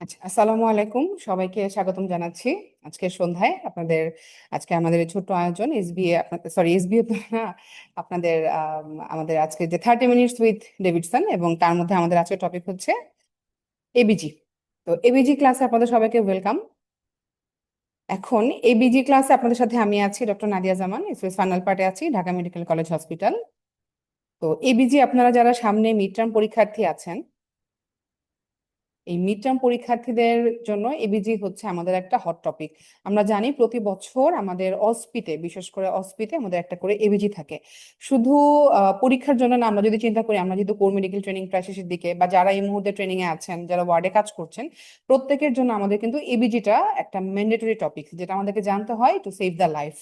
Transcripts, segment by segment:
আচ্ছা, আসসালামু আলাইকুম, সবাইকে স্বাগতম জানাচ্ছি আজকে সন্ধ্যায় আপনাদের। আজকে আমাদের এই ছোট্ট আয়োজন এসবিএ, আপনাদের সরি এসবিএ তো না, আপনাদের আমাদের আজকে যে 30 মিনিটস উইথ ডেভিডসন, এবং তার মধ্যে আমাদের আজকে টপিক হচ্ছে এবিজি। তো এবিজি ক্লাসে আপনাদের সবাইকে ওয়েলকাম। এখন এবিজি ক্লাসে আপনাদের সাথে আমি আছি ডক্টর নাদিয়া জামান, এসএস ফাইনাল পার্টে আছি, ঢাকা মেডিকেল কলেজ হসপিটাল। তো এবিজি আপনারা যারা সামনে মিড টার্ম পরীক্ষার্থী আছেন, এই মিড টার্ম পরীক্ষার্থীদের জন্য এবিজি হচ্ছে আমাদের একটা হট টপিক। আমরা জানি প্রতি বছর আমাদের অসপিতে, বিশেষ করে অসপিতে আমাদের একটা করে এবিজি থাকে। শুধু পরীক্ষার জন্য না, আমরা যদি চিন্তা করি, আমরা যদি কোর মেডিকেল ট্রেনিং প্রায় শেষের দিকে, বা যারা এই মুহূর্তে ট্রেনিং এ আছেন, যারা ওয়ার্ডে কাজ করছেন, প্রত্যেকের জন্য আমাদের কিন্তু এবিজিটা একটা ম্যান্ডেটরি টপিক, যেটা আমাদেরকে জানতে হয় to save the life.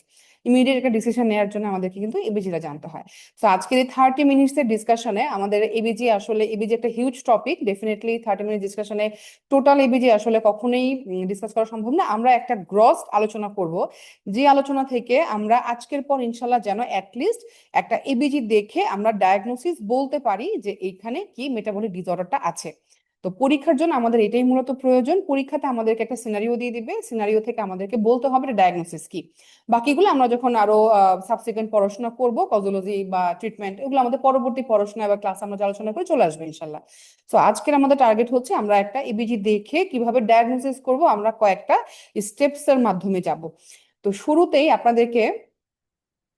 Immediate একটা ডিসিশন নেওয়ার জন্য আমাদেরকে কিন্তু এবিজিটা জানতে হয়। তো আজকের এই 30 মিনিটস এর ডিসকাশনে আমাদের এবিজি, আসলে এবিজি একটা হিউজ টপিক। ডেফিনেটলি 30 মিনিট ডিসকাশনে টোটাল এবিজি আসলে কখনোই ডিসকাস করা সম্ভব না। আমরা একটা গ্রস আলোচনা করব, যে আলোচনা থেকে আমরা আজকের পর ইনশাল্লাহ যেন অ্যাটলিস্ট একটা এবিজি দেখে আমরা ডায়াগনোসিস বলতে পারি যে এইখানে কি মেটাবলিক ডিসঅর্ডারটা আছে। তো পরীক্ষার জন্য আমাদের এটাই মূলত প্রয়োজন। পরীক্ষাতে আমাদেরকে একটা সিনারিও দিয়ে দিবে, সিনারিও থেকে আমাদেরকে বলতে হবে ডায়াগনোসিস কি। বাকিগুলো আমরা যখন আরো সাবসিকুয়েন্ট পড়াশোনা করব, কজোলজি বা ট্রিটমেন্ট, এগুলো আমাদের পরবর্তী পড়াশোনা বা ক্লাস আমরা যে আলোচনা করে চলে আসবে ইনশাল্লাহ। তো আজকের আমাদের টার্গেট হচ্ছে আমরা একটা এবিজি দেখে কিভাবে ডায়াগনোসিস করব, আমরা কয়েকটা স্টেপস এর মাধ্যমে যাব। তো শুরুতেই আপনাদেরকে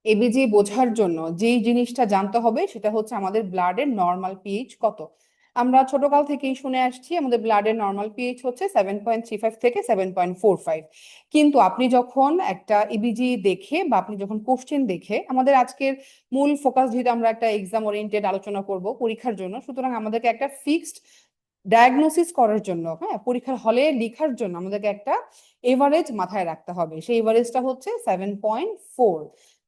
এবিজি বোঝার জন্য যেই জিনিসটা জানতে হবে সেটা হচ্ছে আমাদের ব্লাডের নর্মাল পিএইচ কত। আমরা ছোটকাল থেকেই শুনে আসছি আমাদের ব্লাডের নর্মাল পিএইচ হচ্ছে 7.35 থেকে 7.45। কিন্তু আপনি যখন একটা ইবিজি দেখে বা আপনি যখন কোশ্চেন দেখে, আমাদের আজকের মূল ফোকাস যেহেতু আমরা একটা এক্সাম ওরিয়েন্টেড আলোচনা করব পরীক্ষার জন্য, সুতরাং আমাদেরকে একটা ফিক্সড ডায়াগনোসিস করার জন্য, হ্যাঁ, পরীক্ষার হলে লেখার জন্য আমাদেরকে একটা এভারেজ মাথায় রাখতে হবে। সেই এভারেজটা হচ্ছে 7.4।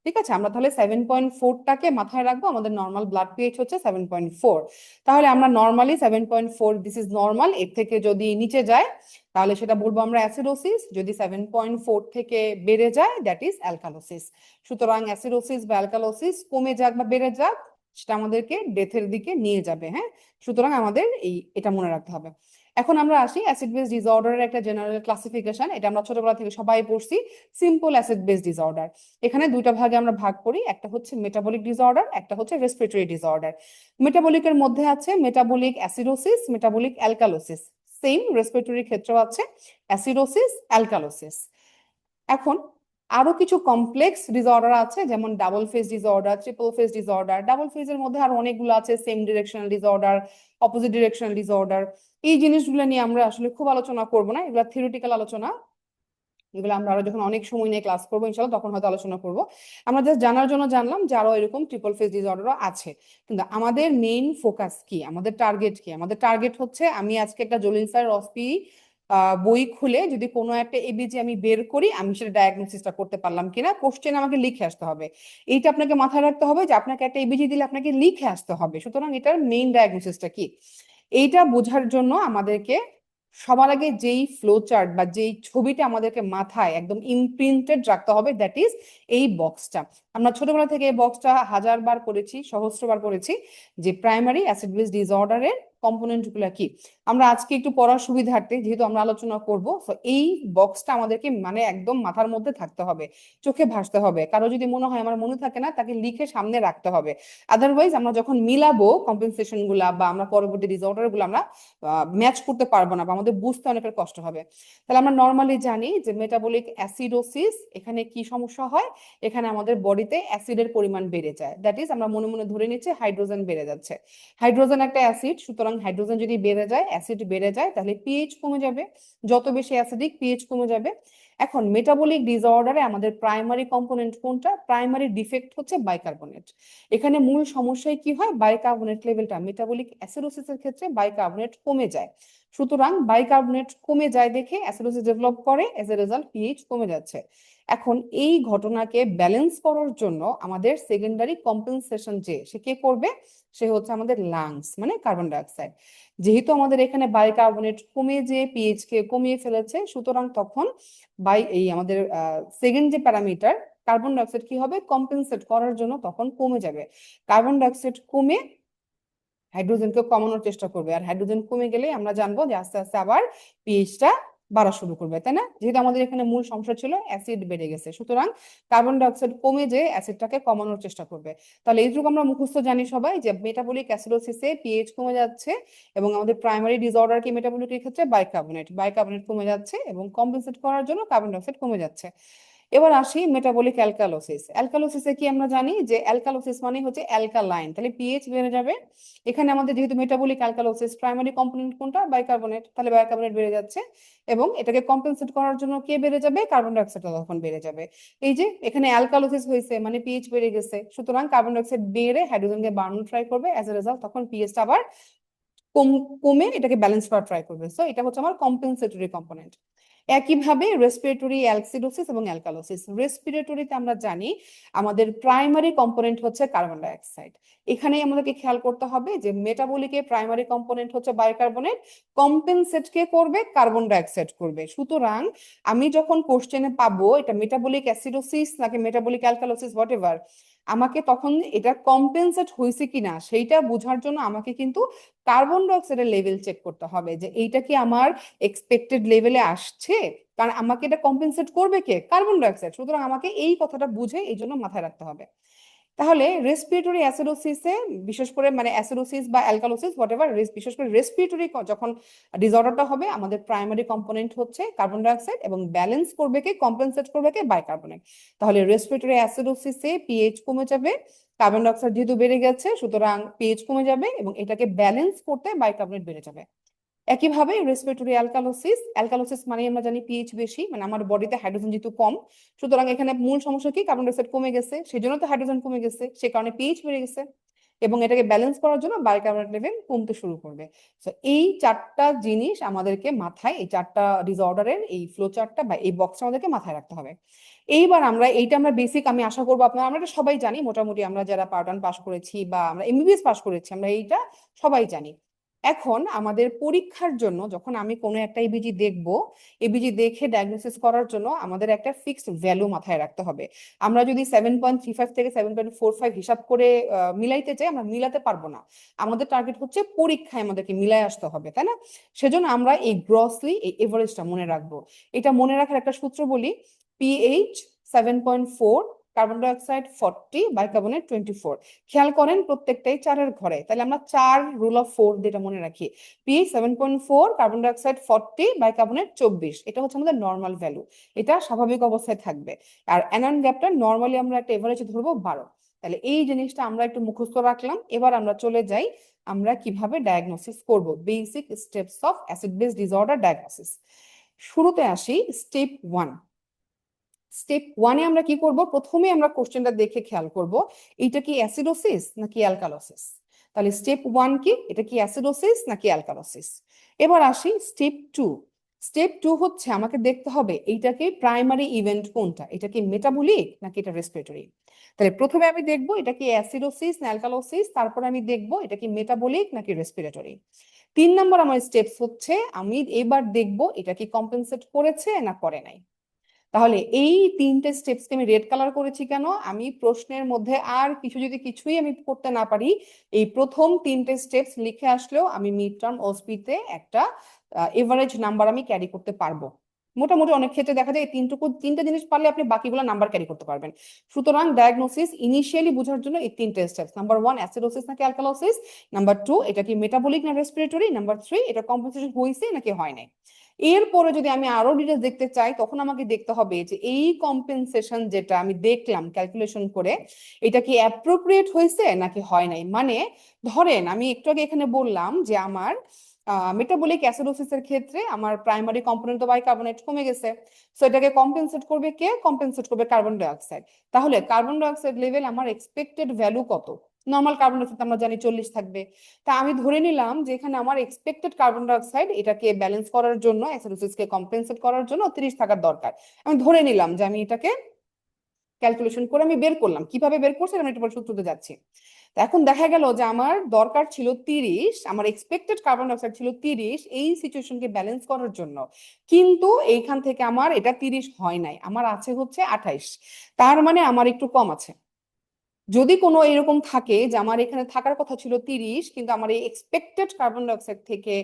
ঠিক আছে, আমরা তাহলে 7.4টাকে মাথায় রাখবো। আমাদের নর্মাল ব্লাড পিএইচ হচ্ছে 7.4। তাহলে আমরা নর্মালি 7.4, দিস ইজ নর্মাল। এর থেকে যদি নিচে যায় তাহলে সেটা বলবো আমরা অ্যাসিডোসিস। যদি 7.4 থেকে বেড়ে যায় দ্যাট ইজ অ্যালকালোসিস। সুতরাং অ্যাসিডোসিস বা অ্যালকালোসিস কমে যাক বা বেড়ে যাক, সেটা আমাদেরকে ডেথের দিকে নিয়ে যাবে। হ্যাঁ, সুতরাং আমাদের এটা মনে রাখতে হবে। এখন আমরা আসি অ্যাসিড বেস ডিসঅর্ডারের একটা জেনারেল ক্লাসিফিকেশন। এটা আমরা ছোটবেলা থেকে সবাই পড়ছি, সিম্পল অ্যাসিড বেস ডিসঅর্ডার। এখানে দুইটা ভাগে আমরা ভাগ করি, একটা হচ্ছে মেটাবলিক ডিসঅর্ডার, একটা হচ্ছে রেসপিরেটরি ডিসঅর্ডার। মেটাবলিকের মধ্যে আছে metabolic acidosis, metabolic alkalosis. Same রেসপিরেটরির ক্ষেত্রেও আছে অ্যাসিডোসিস, অ্যালকালোসিস। এখন আরো কিছু কমপ্লেক্স ডিসঅর্ডার আছে, যেমন double phase disorder, triple phase disorder. Double ফেজের মধ্যে আরো অনেকগুলো আছে, same directional disorder, opposite directional disorder. এই জিনিসগুলো নিয়ে আমরা আসলে খুব আলোচনা করব না, এগুলো থিওরিটিক্যাল আলোচনা। এগুলো আমরা আরো যখন অনেক সময় নিয়ে ক্লাস করবো ইনশাল্লাহ তখন হয়তো আলোচনা করব। আমরা জাস্ট জানার জন্য জানলাম যে আরো এরকম ট্রিপল ফেজ ডিসঅর্ডারও আছে। কিন্তু আমাদের মেইন ফোকাস কি, আমাদের টার্গেট কি? আমাদের টার্গেট হচ্ছে আমি আজকে একটা জলিল স্যার রসপি বই খুলে যদি কোনো একটা এবিজি আমি বের করি, আমি সেটা ডায়াগনোসিসটা করতে পারলাম কিনা। কোশ্চেন আমাকে লিখে আসতে হবে, এইটা আপনাকে মাথায় রাখতে হবে যে আপনাকে একটা এবিজি দিলে আপনাকে লিখে আসতে হবে। সুতরাং এটার মেইন ডায়াগনোসিসটা কি, এইটা বোঝার জন্য আমাদেরকে সবার আগে যেই ফ্লো চার্ট বা যেই ছবিটা আমাদেরকে মাথায় একদম ইমপ্রিন্টেড রাখতে হবে দ্যাট ইজ এই বক্সটা। আমরা ছোটবেলা থেকে এই বক্সটা হাজারবার পড়েছি, সহস্রবার পড়েছি, যে প্রাইমারি অ্যাসিড বেস ডিসঅর্ডারের কম্পোনেন্ট গুলা কি। আমরা আজকে একটু পড়ার সুবিধার্থে যেহেতু আমরা আলোচনা করব, তো এই বক্সটা আমাদেরকে মানে একদম মাথার মধ্যে থাকতে হবে, চোখে ভাসতে হবে। কারো যদি মনে হয় আমার মনে থাকে না, তাকে লিখে সামনে রাখতে হবে। আদারওয়াইজ আমরা যখন মিলাবো কম্পেনসেশন গুলা বা আমরা পরবর্তী ডিসঅর্ডার গুলো আমরা ম্যাচ করতে পারবো না, বা আমাদের বুঝতে অনেকের কষ্ট হবে। তাহলে আমরা নর্মালি জানি যে মেটাবলিক অ্যাসিডোসিস, এখানে কি সমস্যা হয়? এখানে আমাদের বডিতে অ্যাসিডের পরিমাণ বেড়ে যায়, দ্যাট ইজ আমরা মনে মনে ধরে নিচ্ছি হাইড্রোজেন বেড়ে যাচ্ছে। হাইড্রোজেন একটা অ্যাসিড, সুতরাং হাইড্রোজেন যদি বেড়ে যায়, অ্যাসিড বেড়ে যায়, তাহলে পিএইচ কমে যাবে। যত বেশি অ্যাসিডিক পিএইচ কমে যাবে। এখন মেটাবলিক ডিসঅর্ডারে আমাদের প্রাইমারি কম্পোনেন্ট কোনটা? প্রাইমারি ডিফেক্ট হচ্ছে বাইকার্বনেট। এখানে মূল সমস্যায় কি হয়? বাইকার্বনেট লেভেলটা মেটাবলিক অ্যাসিডোসিসের ক্ষেত্রে বাইকার্বনেট কমে যায়। সুতরাং বাইকার্বনেট কমে যায় দেখে অ্যাসিডোসিস ডেভেলপ করে, এজ এ রেজাল্ট পিএইচ কমে যাচ্ছে। এখন এই ঘটনাকে ব্যালেন্স করার জন্য আমাদের সেকেন্ডারি কম্পেনসেশন যে সে কে করবে? সে হচ্ছে আমাদের লাংস, মানে কার্বন ডাইঅক্সাইড। যেহেতু আমাদের এখানে বাইকার্বনেট কমে যে পিএইচ কে কমিয়ে ফেলেছে, সুতরাং তখন এই আমাদের সেকেন্ড যে প্যারামিটার কার্বন ডাইঅক্সাইড কি হবে? কম্পেনসেট করার জন্য তখন কমে যাবে। কার্বন ডাইঅক্সাইড কমে হাইড্রোজেনকে কমানোর চেষ্টা করবে, আর হাইড্রোজেন কমে গেলে আমরা জানবো যে আস্তে আস্তে আবার পিএইচটা বাড়া শুরু করবে, তাই না? যেহেতু আমাদের এখানে মূল সমস্যা ছিল অ্যাসিড বেড়ে গেছে, সুতরাং কার্বন ডাই অক্সাইড কমে যে অ্যাসিডটাকে কমানোর চেষ্টা করবে। তাহলে এইটুকু আমরা মুখস্থ জানি সবাই যে মেটাবলিক অ্যাসিডোসিসে পিএইচ কমে যাচ্ছে, এবং আমাদের প্রাইমারি ডিসঅর্ডার কি মেটাবলিকের ক্ষেত্রে বাইকার্বনেট কমে যাচ্ছে, এবং কম্পেনসেট করার জন্য কার্বন ডাই অক্সাইড কমে যাচ্ছে। এবার আসি মেটাবলিক অ্যালকালোসিস। অ্যালকালোসিসে কি আমরা জানি যে অ্যালকালোসিস মানে হচ্ছে অ্যালকালাইন, তাহলে পিএইচ বেড়ে যাবে। এখানে আমাদের যেহেতু মেটাবলিক অ্যালকালোসিস, প্রাইমারি কম্পোনেন্ট কোনটা? বাইকার্বনেট, তাহলে বাইকার্বনেট বেড়ে যাচ্ছে, এবং এটাকে কম্পেনসেট করার জন্য কে বেড়ে যাবে? কার্বন ডাই অক্সাইড তখন বেড়ে যাবে। এই যে এখানে অ্যালকালোসিস হয়েছে মানে পিএইচ বেড়ে গেছে, সুতরাং কার্বন ডাই অক্সাইড বেড়ে হাইড্রোজেনকে বাড়ানো ট্রাই করবে, অ্যাজ এ রেজাল্ট তখন পিএইচটা আবার কমে এটাকে ব্যালেন্স করা ট্রাই করবে। সো এটা হচ্ছে আমার কম্পেনসেটরি কম্পোনেন্ট। একইভাবে রেসপিরেটরি অ্যালসিডোসিস এবং অ্যালকালোসিস। রেসপিরেটরিতে আমরা জানি আমাদের প্রাইমারি কম্পোনেন্ট হচ্ছে কার্বন ডাই অক্সাইড। এখানেই আমাদেরকে খেয়াল করতে হবে যে মেটাবলিকে প্রাইমারি কম্পোনেন্ট হচ্ছে বাইকার্বনেট, কম্পেনসেট কে করবে? কার্বন ডাই অক্সাইড করবে। সুতরাং আমি যখন কোশ্চেনে পাবো এটা মেটাবলিক অ্যাসিডোসিস নাকি মেটাবলিক অ্যালকালোসিস হোয়াট এভার, আমাকে তখন এটা কম্পেনসেট হয়েছে কিনা সেইটা বোঝার জন্য আমাকে কিন্তু কার্বন ডাই অক্সাইডের লেভেল চেক করতে হবে যে এইটা কি আমার এক্সপেক্টেড লেভেলে আসছে, কারণ আমাকে এটা কম্পেনসেট করবে কে? Carbon die oxide. সুতরাং আমাকে এই কথাটা বুঝে এই জন্য মাথায় রাখতে হবে। তাহলে রেসপিরেটরি অ্যাসিডোসিসে বিশেষ করে মানে অ্যাসিডোসিস বা অ্যালকালোসিস হোয়াটএভার, বিশেষ করে রেসপিরেটরি যখন ডিসঅর্ডারটা হবে আমাদের প্রাইমারি কম্পোনেন্ট হচ্ছে কার্বন ডাই অক্সাইড, এবং ব্যালেন্স করবে কে? কম্পেনসেট করবে কে? বাইকার্বনেট। তাহলে রেসপিরেটরি অ্যাসিডোসিসে পিএইচ কমে যাবে, কার্বন ডাই অক্সাইড যেহেতু বেড়ে গেছে সুতরাং পিএইচ কমে যাবে, এবং এটাকে ব্যালেন্স করতে বাইকার্বনেট বেড়ে যাবে। একইভাবে রেসপিরেটরি অ্যালকালোসিস মানে আমরা জানি পিএইচ বেশি, মানে আমার বডিতে হাইড্রোজেন যেহেতু কম, সুতরাং এখানে মূল সমস্যা কি? কার্বন ডাই অক্সাইড কমে গেছে, সেই জন্য তো হাইড্রোজেন কমে গেছে, সে কারণে পিএইচ বেড়ে গেছে, এবং এটাকে ব্যালেন্স করার জন্য বাইকার্বনেট লেভেল কমতে শুরু করবে। তো এই চারটা জিনিস আমাদেরকে মাথায়, এই চারটা ডিসঅর্ডারের এই ফ্লো চার্টটা বা এই বক্সটা আমাদেরকে মাথায় রাখতে হবে। এইবার আমরা বেসিক, আমি আশা করবো আপনারা, আমরা এটা সবাই জানি মোটামুটি, আমরা যারা পার্ট ওয়ান পাস করেছি বা আমরা এমবিবিএস পাস করেছি আমরা এইটা সবাই জানি। এখন আমাদের পরীক্ষার জন্য যখন আমি কোনো একটা এবিজি দেখব, এবিজি দেখে ডায়াগনোসিস করার জন্য আমাদের একটা ফিক্সড ভ্যালু মাথায় রাখতে হবে। আমরা যদি 7.35 থেকে 7.45 হিসাব করে মিলাইতে চাই, আমরা মিলাতে পারবো না। আমাদের টার্গেট হচ্ছে পরীক্ষায় আমাদেরকে মিলাই আসতে হবে, তাই না? সেজন্য আমরা এই গ্রসলি এই এভারেজটা মনে রাখবো। এটা মনে রাখার একটা সূত্র বলি, pH 7.4, carbon die oxide 40, bicarbonate 24। খেয়াল করেন প্রত্যেকটাই চারের ঘরে, তাহলে আমরা 4 রুল অফ 4 যেটা মনে রাখি, pH 7.4, carbon die oxide 40, bicarbonate 24, এটা হচ্ছে আমাদের নর্মাল ভ্যালু, এটা স্বাভাবিক অবস্থায় থাকবে। আর অ্যানন গ্যাপটা নর্মালি আমরা একটা এভারেজ ধরবো 12। তাহলে এই জিনিসটা আমরা একটু মুখস্থ রাখলাম। এবার আমরা চলে যাই আমরা কিভাবে ডায়াগনোসিস করব, basic steps of acid base disorder diagnosis. শুরুতে আসি স্টেপ 1। স্টেপ ওয়ানে আমরা কি করব? প্রথমে আমরা কোশ্চেনটা দেখে খেয়াল করব এটা কি অ্যাসিডোসিস নাকি অ্যালকালোসিস। তাহলে স্টেপ 1 কি? এটা কি অ্যাসিডোসিস নাকি অ্যালকালোসিস। এবার আসি স্টেপ 2। স্টেপ 2 হচ্ছে আমাকে দেখতে হবে এইটাকে প্রাইমারি ইভেন্ট কোনটা, এটা কি মেটাবলিক নাকি এটা রেসপিরেটরি। তাহলে প্রথমে আমি দেখব এটা কি অ্যাসিডোসিস না অ্যালকালোসিস, তারপর আমি দেখব এটা কি মেটাবলিক নাকি রেসপিরেটরি। 3 নম্বর আমার স্টেপস হচ্ছে আমি এবার দেখব এটা কি কম্পেনসেট করেছে না করে নাই। তাহলে এই 3টে স্টেপসকে আমি রেড কালার করেছি কেন? আমি প্রশ্নের মধ্যে আর কিছুই আমি করতে না পারি, এই প্রথম 3টে স্টেপস লিখে আসলেও আমি মিড টার্ম ওএসপি-তে একটা এভারেজ নাম্বার আমি ক্যারি করতে পারবো। মোটামুটি অনেক ক্ষেত্রে দেখা যায় এই তিনটা জিনিস পারলে আপনি বাকিগুলো নাম্বার ক্যারি করতে পারবেন। সুতরাং ডায়াগনোসিস ইনিশিয়ালি বোঝার জন্য এই 3টে স্টেপস, নাম্বার 1 অ্যাসিডোসিস নাকি অ্যালকালোসিস, নাম্বার 2 এটা কি মেটাবলিক না রেসপিরেটরি, নাম্বার 3 এটা কম্পেনসেশন হয়েছে নাকি হয় নাই। এরপরে যদি আমি আরো ডিটেলস দেখতে চাই তখন আমাকে দেখতে হবে যে এই কম্পেনসেশন যেটা আমি দেখলাম ক্যালকুলেশন করে, এটা কি অ্যাপ্রোপ্রিয়েট হয়েছে নাকি হয় নাই। মানে ধরেন আমি একটু আগে এখানে বললাম যে আমার মেটাবলিক অ্যাসিডোসিসের ক্ষেত্রে আমার প্রাইমারি কম্পোনেন্ট তো বাইকার্বনেট কমে গেছে, সো এটাকে কম্পেনসেট করবে কে? কম্পেনসেট করবে কার্বন ডাই অক্সাইড। তাহলে কার্বন ডাই অক্সাইড লেভেল আমার এক্সপেক্টেড ভ্যালু কত? নর্মাল কার্বন ডাই অক্সাইড আমরা জানি 40 থাকবে। তা আমি ধরে নিলাম যে এখানে আমার এক্সপেক্টেড কার্বন ডাই অক্সাইড এটাকে ব্যালেন্স করার জন্য, অ্যাসিডোসিসকে কম্পেনসেট করার জন্য 30 থাকার দরকার। আমি ধরে নিলাম যে আমি এটাকে ক্যালকুলেশন করে আমি বের করলাম। কিভাবে বের করছি আমি একটু সূত্রতে যাচ্ছি। এখন দেখা গেল যে আমার দরকার ছিল 30, আমার এক্সপেক্টেড কার্বন ডাই অক্সাইড ছিল 30 এই সিচুয়েশনকে ব্যালেন্স করার জন্য, কিন্তু এইখান থেকে আমার এটা 30 হয় নাই, আমার আছে হচ্ছে 28। তার মানে আমার একটু কম আছে। যদি কোনো এরকম থাকে যে আমার এখানে থাকার কথা ছিল 30, কিন্তু আমার এই এক্সপেক্টেড কার্বন ডাইঅক্সাইড থেকে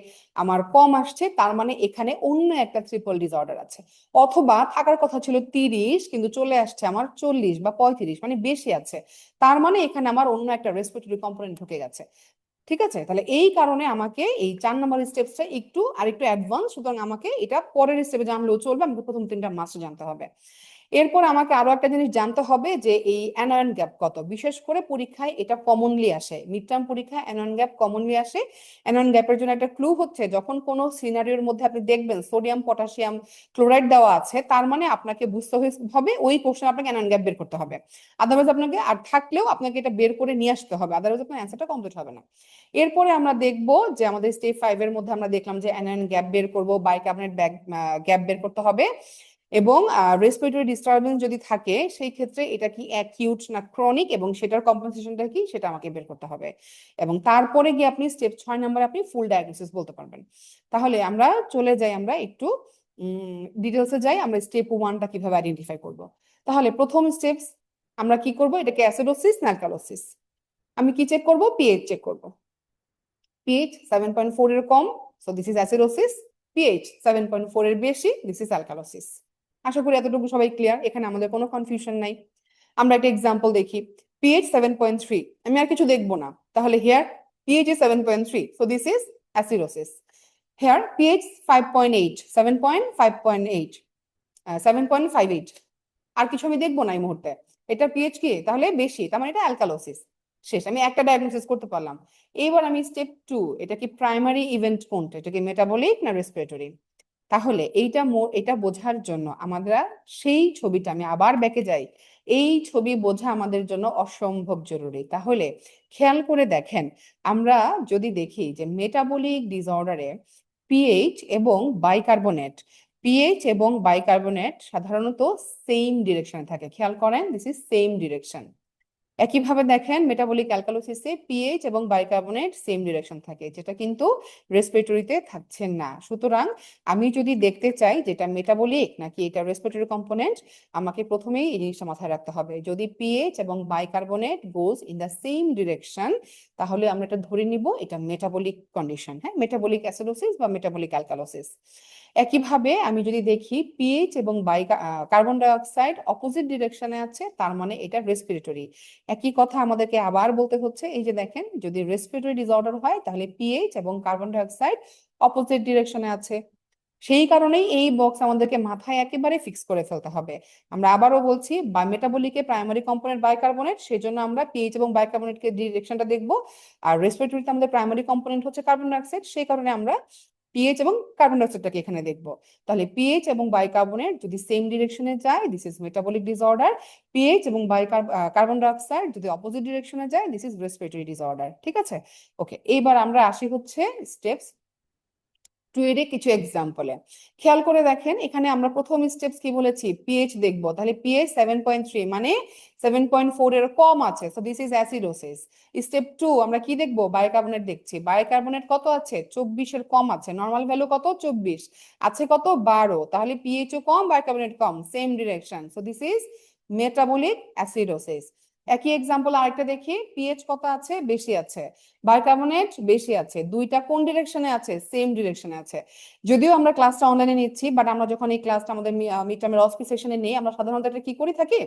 আমার কম আসছে, তার মানে এখানে অন্য একটা ট্রিপল ডিসঅর্ডার আছে। অথবা থাকার কথা ছিল 30 কিন্তু চলে আসছে আমার 40 বা 35, মানে বেশি আছে, তার মানে এখানে আমার অন্য একটা রেসপিরেটরি কম্পোনেন্ট ঢুকে গেছে। ঠিক আছে, তাহলে এই কারণে আমাকে এই 4 নম্বর স্টেপসটা আরেকটু অ্যাডভান্স, সুতরাং আমাকে এটা পরের স্টেপে জানলেও চলবে, আমাকে প্রথম 3টা মাস্ট জানতে হবে। এরপর আমাকে আরো একটা জিনিস জানতে হবে যে এই অ্যানোয়ন গ্যাপ কত। বিশেষ করে পরীক্ষায় এটা কমনলি আসে, মিড টার্ম পরীক্ষায় অ্যানোয়ন গ্যাপ কমনলি আসে। অ্যানোয়ন গ্যাপের জন্য একটা ক্লু হচ্ছে, যখন কোনো সিনারিওর মধ্যে আপনি দেখবেন সোডিয়াম পটাশিয়াম ক্লোরাইড দেওয়া আছে, তার মানে আপনাকে বুঝতে হবে ওই কোশ্চেন আপনাকে অ্যানোয়ন গ্যাপ বের করতে হবে। আদারওয়াইজ আপনাকে, আর থাকলেও আপনাকে এটা বের করে নিয়ে আসতে হবে, আদারওয়াইজ আপনার অ্যান্সারটা কমপ্লিট হবে না। এরপরে আমরা দেখব যে আমাদের স্টেপ 5-এর মধ্যে আমরা দেখলাম যে অ্যানোয়ন গ্যাপ বের করব, বাইকার্বনেট গ্যাপ বের করতে হবে, এবং রেসপিরেটরি ডিস্টারবেন্স যদি থাকে সেই ক্ষেত্রে এটা কি অ্যাকিউট না ক্রনিক, এবং সেটার কম্পেনসেশনটা কি সেটা আমাকে বের করতে হবে। এবং তারপরে গিয়ে আপনি স্টেপ 6 নম্বরে আপনি ফুল ডায়াগনোসিস বলতে পারবেন। তাহলে আমরা চলে যাই, আমরা একটু ডিটেলসে যাই, আমরা স্টেপ 1টা কিভাবে আইডেন্টিফাই করব। তাহলে প্রথম স্টেপস আমরা কি করব, এটাকে অ্যাসিডোসিস না অ্যালকালোসিস। আমি কি চেক করব, পিএইচ চেক করব। পিএইচ 7.4 এর কম, so this is acidosis. PH 7.4 এর বেশি, দিস ইজ অ্যালকালোসিস। আশা করি এতটুকু সবাই ক্লিয়ার, এখানে আমাদের কোনো কনফিউশন নাই। আমরা একটা এক্সাম্পল দেখি। পিএইচ 7.3, আমি আর কিছু দেখবো না, তাহলে here pH is 7.3, so this is acidosis. Here pH 5.8, 7.5.8, 7.58, আর কিছু আমি দেখবো না এই মুহূর্তে। এটা পিএইচ কি তাহলে বেশি, তার মানে এটা অ্যালকালোসিস। শেষ, আমি একটা ডায়াগনোসিস করতে পারলাম। এইবার আমি স্টেপ 2, এটা কি প্রাইমারি ইভেন্ট কোনটা, এটা কি মেটাবলিক না রেসপিরেটরি। তাহলে এটা বোঝার জন্য আমরা সেই ছবিটা, আমি আবার ব্যাকে যাই, এই ছবি বোঝা আমাদের জন্য অসম্ভব জরুরি। তাহলে খেয়াল করে দেখেন, আমরা যদি দেখি যে মেটাবলিক ডিসঅর্ডারে পিএইচ এবং বাইকার্বনেট, সাধারণত সেম ডিরেকশনে থাকে। খেয়াল করেন, দিস ইজ সেম ডিরেকশন। একইভাবে দেখেন মেটাবলিক অ্যালকালোসিসে পিএইচ এবং বাইকার্বনেট সেম ডিরেকশন থাকে, যেটা কিন্তু রেসপিরেটরিতে থাকছে না। সুতরাং আমি যদি দেখতে চাই যেটা মেটাবলিক নাকি এটা রেসপিরেটরি কম্পোনেন্ট, আমাকে প্রথমেই এই জিনিসটা মাথায় রাখতে হবে, যদি পিএইচ এবং bicarbonate goes in the same direction, তাহলে আমরা এটা ধরে নিব এটা মেটাবলিক কন্ডিশন, হ্যাঁ, মেটাবলিক অ্যাসিডোসিস বা মেটাবলিক অ্যালকালোসিস। একইভাবে আমি যদি দেখি পিএইচ এবং কার্বন ডাই অক্সাইড অপোজিট ডিরেকশনে আছে, তার মানে এটা রেসপিরেটরি। একই কথা আমাদেরকে আবার বলতে হচ্ছে, এই যে দেখেন, যদি রেসপিরেটরি ডিসঅর্ডার হয় তাহলে পিএইচ এবং কার্বন ডাই অক্সাইড অপোজিট ডিরেকশনে আছে। সেই কারণেই এই বক্স আমাদেরকে মাথায় একেবারে ফিক্স করে ফেলতে হবে। আমরা আবারও বলছি, বা মেটাবলিকে প্রাইমারি কম্পোনেন্ট বাইকার্বনেট, সেজন্য আমরা পিএইচ এবং বাইকার্বনেটকে ডিরেকশনটা দেখবো। আর রেসপিরেটরিতে আমাদের প্রাইমারি কম্পোনেন্ট হচ্ছে কার্বন ডাই অক্সাইড, সেই কারণে আমরা পিএইচ এবং কার্বন ডাই অক্সাইডটাকে এখানে দেখবো। তাহলে পিএইচ এবং বাইকার্বনেট যদি সেম ডিরেকশনে যায়, this is metabolic disorder. PH এবং কার্বন ডাই অক্সাইড যদি অপোজিট ডিরেকশনে যায়, দিস ইজ রেসপিরেটরি ডিসঅর্ডার। ঠিক আছে, ওকে। এইবার আমরা আসি হচ্ছে স্টেপস 2 এর কিছু এক্সাম্পলে। খেয়াল করে দেখেন, এখানে আমরা প্রথম স্টেপস কি বলেছি, পিএইচ দেখবো। তাহলে পিএইচ 7.3 মানে 7.4 এর কম আছে, so this is acidosis. Step 2 আমরা কি দেখবো, বাইকার্বনেট দেখছি। বাইকার্বনেট কত আছে, 24 এর কম আছে। নর্মাল ভ্যালু কত, 24 আছে, কত 12, তাহলে পিএইচ ও কম বাইকার্বনেট কম, same direction, so this is metabolic acidosis. একই এক্সাম্পল আরেকটা দেখি, পিএইচ কত আছে, বেশি আছে, বাইকার্বনেট বেশি আছে, দুইটা কোন ডিরেকশনে আছে, সেম ডিরেকশনে আছে। যদিও আমরা ক্লাসটা অনলাইনে নিচ্ছি, বাট আমরা যখন এই ক্লাসটা আমাদের মিড টার্মের অস্পি সেশনে নেই, আমরা সাধারণত এটা কি করি থাকি,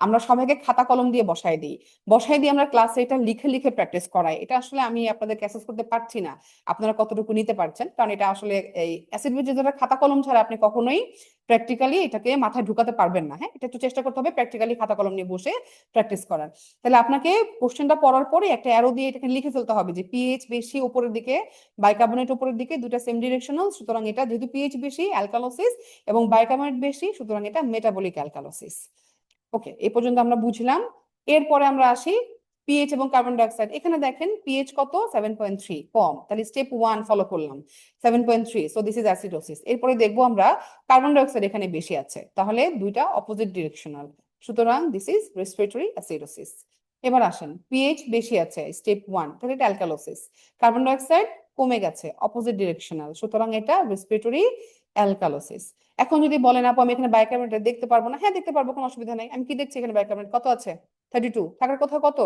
আমরা সবাইকে খাতা কলম দিয়ে বসাই দিই আমরা ক্লাসে এটা লিখে লিখে প্র্যাকটিস করাই। এটা আসলে আমি আপনাদের অ্যাসেস করতে পারছি না আপনারা কতটুকু নিতে পারছেন, কারণ এটা আসলে এই অ্যাসিড বেস যেটা খাতা কলম ছাড়া আপনি কখনোই প্র্যাকটিক্যালি এটাকে মাথায় ঢুকাতে পারবেন না। হ্যাঁ, এটা একটু চেষ্টা করতে হবে প্র্যাকটিক্যালি খাতা কলম নিয়ে বসে প্র্যাকটিস করার। তাহলে আপনাকে কোশ্চেনটা পড়ার পরে একটা অ্যারো দিয়ে এটাকে লিখে ফেলতে হবে যে পিএইচ বেশি উপরের দিকে, বাইকার্বনেট উপরের দিকে, দুটা সেম ডিরেকশনাল, সুতরাং এটা যেহেতু পিএইচ বেশি অ্যালকালোসিস, এবং বাইকার্বনেট বেশি সুতরাং এটা মেটাবলিক অ্যালকালোসিস। ওকে, এই পর্যন্ত আমরা বুঝলাম। এরপরে আমরা আসি পিএইচ এবং কার্বন ডাইঅক্সাইড। এখানে দেখেন পিএইচ কত, 7.3, কম, তাহলে স্টেপ 1 ফলো করলাম, 7.3, সো দিস ইজ অ্যাসিডোসিস। এরপরে দেখবো আমরা কার্বন ডাইঅক্সাইড এখানে বেশি আছে, তাহলে দুইটা অপোজিট ডিরেকশনাল, সুতরাং দিস ইজ রেসপিরেটরি অ্যাসিডোসিস। এবার আসেন, পিএইচ বেশি আছে, স্টেপ 1, তাহলে এটা অ্যালকালোসিস। কার্বন ডাইঅক্সাইড কমে গেছে, অপোজিট ডিরেকশনাল, সুতরাং এটা রেসপিরেটরি অ্যালকালোসিস। এখন যদি বলেন আপু আমি এখানে বাইকার্বনেট দেখতে পারবো না, হ্যাঁ দেখতে পারবো, কোনো অসুবিধা নাই। আমি কি দেখছি এখানে, বাইকার্বনেট কত আছে, 32 থাকার কথা কত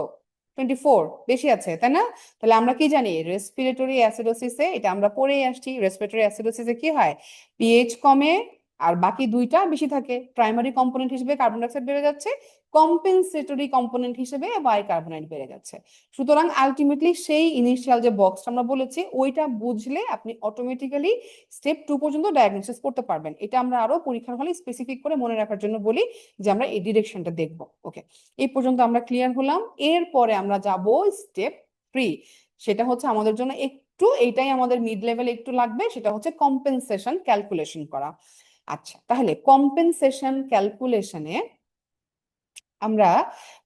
24 বেশি আছে তাই না? তাহলে আমরা কি জানি রেসপিরেটরি অ্যাসিডোসিসে এটা আমরা পড়েই আসছি রেসপিরেটরি অ্যাসিডোসিসে কি হয় পিএইচ কমে আর বাকি দুইটা বেশি থাকে প্রাইমারি কম্পোনেন্ট হিসেবে কার্বন ডাইঅক্সাইড বেড়ে যাচ্ছে কম্পেনসেটরি কম্পোনেন্ট হিসেবে বাইকার্বনেট বেড়ে যাচ্ছে সুতরাং আলটিমেটলি সেই ইনিশিয়াল যে বক্স আমরা বলেছি ওইটা বুঝলে আপনি অটোমেটিক্যালি স্টেপ 2 পর্যন্ত ডায়াগনোসিস করতে পারবেন এটা আমরা আরো পরীক্ষার হলে স্পেসিফিক করে মনে রাখার জন্য বলি যে আমরা এই ডিরেকশনটা দেখব ওকে এই পর্যন্ত আমরা ক্লিয়ার হলাম এরপরে আমরা যাব স্টেপ 3 সেটা হচ্ছে আমাদের জন্য একটু এইটাই আমাদের মিড লেভেলে একটু লাগবে সেটা হচ্ছে কম্পেনসেশন ক্যালকুলেশন করা আচ্ছা তাহলে কম্পেনসেশন ক্যালকুলেশনে আমরা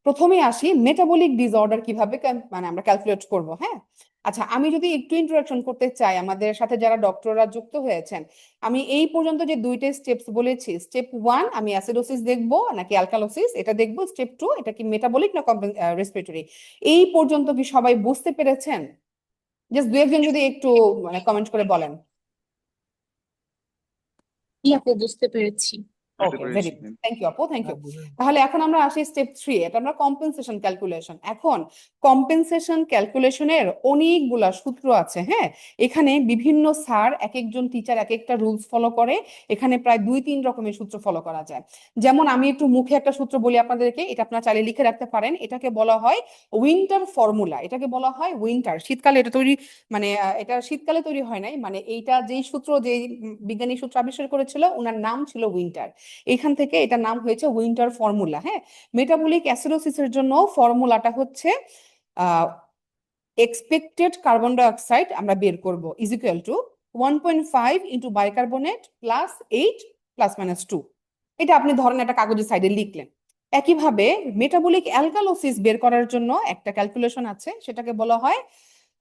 প্রথমে আসি মেটাবলিক ডিসঅর্ডার কিভাবে মানে আমরা ক্যালকুলেট করব হ্যাঁ আচ্ছা আমি যদি একটু ইন্ট্রোডাকশন করতে চাই আমাদের সাথে যারা ডক্টররা যুক্ত হয়েছেন আমি এই পর্যন্ত যে দুইটা স্টেপস বলেছি স্টেপ 1 আমি অ্যাসিডোসিস দেখব নাকি অ্যালকালোসিস এটা দেখব স্টেপ 2 এটা কি মেটাবলিক না রেসপিরেটরি এই পর্যন্ত কি সবাই বুঝতে পেরেছেন জাস্ট দুই একজন যদি একটু মানে কমেন্ট করে বলেন আপু বুঝতে পেরেছি okay very good thank you আপু থ্যাংক ইউ তাহলে এখন আমরা আসি স্টেপ 3 এটা আমরা কম্পেনসেশন ক্যালকুলেশন এখন কম্পেনসেশন ক্যালকুলেশনের অনেকগুলা সূত্র আছে হ্যাঁ এখানে বিভিন্ন স্যার এক একজন টিচার এক একটা রুলস ফলো করে এখানে প্রায় 2-3 রকমের সূত্র ফলো করা যায় যেমন আমি একটু মুখে একটা সূত্র বলি আপনাদেরকে এটা আপনারা চাইলে লিখে রাখতে পারেন এটাকে বলা হয় উইন্টার ফর্মুলা এটাকে বলা হয় উইন্টার শীতকালে এটা তৈরি মানে এটা শীতকালে তৈরি হয় নাই মানে এইটা যেই সূত্র যেই বিজ্ঞানী সূত্র আবিষ্কার করেছিল ওনার নাম ছিল উইন্টার এখান থেকে এটা নাম হয়েছে উইন্টার ফর্মুলা হ্যাঁ মেটাবলিক অ্যাসিডোসিসের জন্য ফর্মুলাটা হচ্ছে এক্সপেক্টেড কার্বন ডাইঅক্সাইড আমরা বের করব is equal to 1.5 into bicarbonate plus 8 plus minus 2 এটা আপনি ধরেন একটা কাগজের সাইডে লিখলেন একইভাবে মেটাবলিক অ্যালকালোসিস বের করার জন্য একটা ক্যালকুলেশন আছে সেটাকে বলা হয়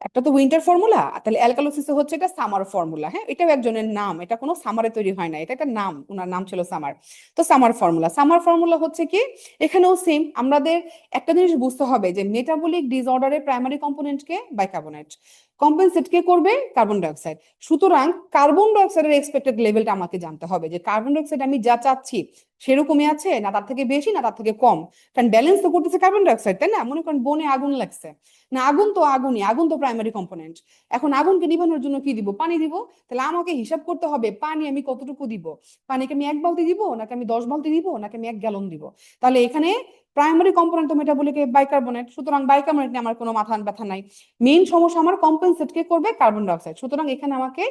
একটা তো উইন্টার ফর্মুলা তাহলে অ্যালকালোসিস হচ্ছে এটা সামার ফর্মুলা হ্যাঁ এটাও একজনের নাম এটা কোনো সামারে তৈরি হয় না এটা একটা নাম ওনার নাম ছিল সামার তো সামার ফর্মুলা হচ্ছে কি এখানেও সেম আমাদের একটা জিনিস বুঝতে হবে যে মেটাবলিক ডিসঅর্ডারের প্রাইমারি কম্পোনেন্ট কে বাইকার্বনেট কম্পেনসেট কে করবে কার্বন ডাইঅক্সাইড সুতরাং কার্বন ডাইঅক্সাইডের এক্সপেক্টেড লেভেলটা আমাকে জানতে হবে যে কার্বন ডাইঅক্সাইড আমি যা চাচ্ছি সেরকমই আছে না তার থেকে বেশি না তার থেকে কম কারণ ব্যালেন্স তো করতেছে কার্বন ডাইঅক্সাইড তাই না মনে করেন বনে আগুন লাগছে না আগুন তো আগুনই আগুন তো প্রাইমারি কম্পোনেন্ট এখন আগুনকে নিভানোর জন্য কি দিব পানি দিব তাহলে আমাকে হিসাব করতে হবে পানি আমি কতটুকু দিব পানিকে আমি 1 বালতি দিব নাকি আমি 10 বালতি দিব নাকি আমি 1 গ্যালন দিব তাহলে এখানে প্রাইমারি কম্পোনেন্ট তো মেটাবলিক বাইকার্বনেট সুতরাং বাইকার্বনেট নিয়ে আমার কোনো মাথা ব্যথা নাই মেইন সমস্যা আমার কম্পেনসেট কে করবে কার্বন ডাইঅক্সাইড সুতরাং এখানে আমাকে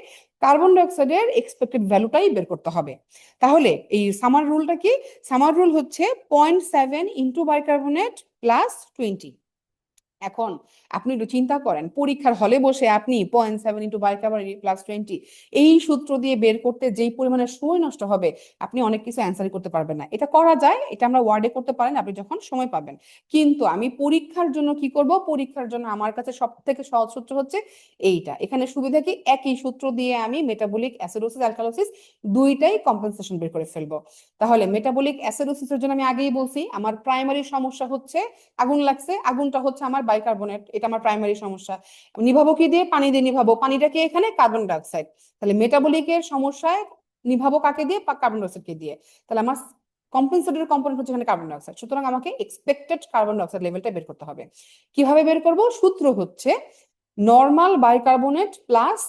কার্বন ডাইঅক্সাইডের এক্সপেক্টেড ভ্যালুটাই বের করতে হবে তাহলে এই সামার রুলটা কি সামার রুল হচ্ছে 0.7 ইন্টু বাইকার্বনেট প্লাস 20 এখন আপনি একটু চিন্তা করেন পরীক্ষার হলে বসে আপনি 0.7 ইন্টু বাইকার্বনেট প্লাস 20 এই সূত্র দিয়ে বের করতে যেই পরিমাণে সময় নষ্ট হবে আপনি অনেক কিছু অ্যান্সারই করতে পারবেন না এটা করা যায় এটা আমরা ওয়ার্ডে করতে পারেন আপনি যখন সময় পাবেন কিন্তু আমি পরীক্ষার জন্য কি করব পরীক্ষার জন্য আমার কাছে সব থেকে সহজ সূত্র হচ্ছে এইটা এখানে সুবিধা কি একই সূত্র দিয়ে আমি মেটাবলিক অ্যাসিডোসিস অ্যালকালোসিস দুইটাই কম্পেনসেশন বের করে ফেলবো তাহলে মেটাবলিক অ্যাসিডোসিসের জন্য আমি আগেই বলছি আমার প্রাইমারি সমস্যা হচ্ছে আগুন লাগছে আগুনটা হচ্ছে আমার বাইকার্বনেট এটা আমার প্রাইমারি সমস্যা নিভাবো কি দিয়ে পানি দিয়ে নিভাবো পানিটা কি এখানে কার্বন ডাইঅক্সাইড তাহলে মেটাবলিকের সমস্যায় নিভাবো কাকে দিয়ে কার্বন ডাইঅক্সাইডকে দিয়ে তাহলে আমার কম্পেনসেটরি কম্পোনেন্ট হচ্ছে এখানে কার্বন ডাইঅক্সাইড সুতরাং আমাকে এক্সপেক্টেড কার্বন ডাইঅক্সাইড লেভেলটা বের করতে হবে কিভাবে বের করব সূত্র হচ্ছে normal bicarbonate plus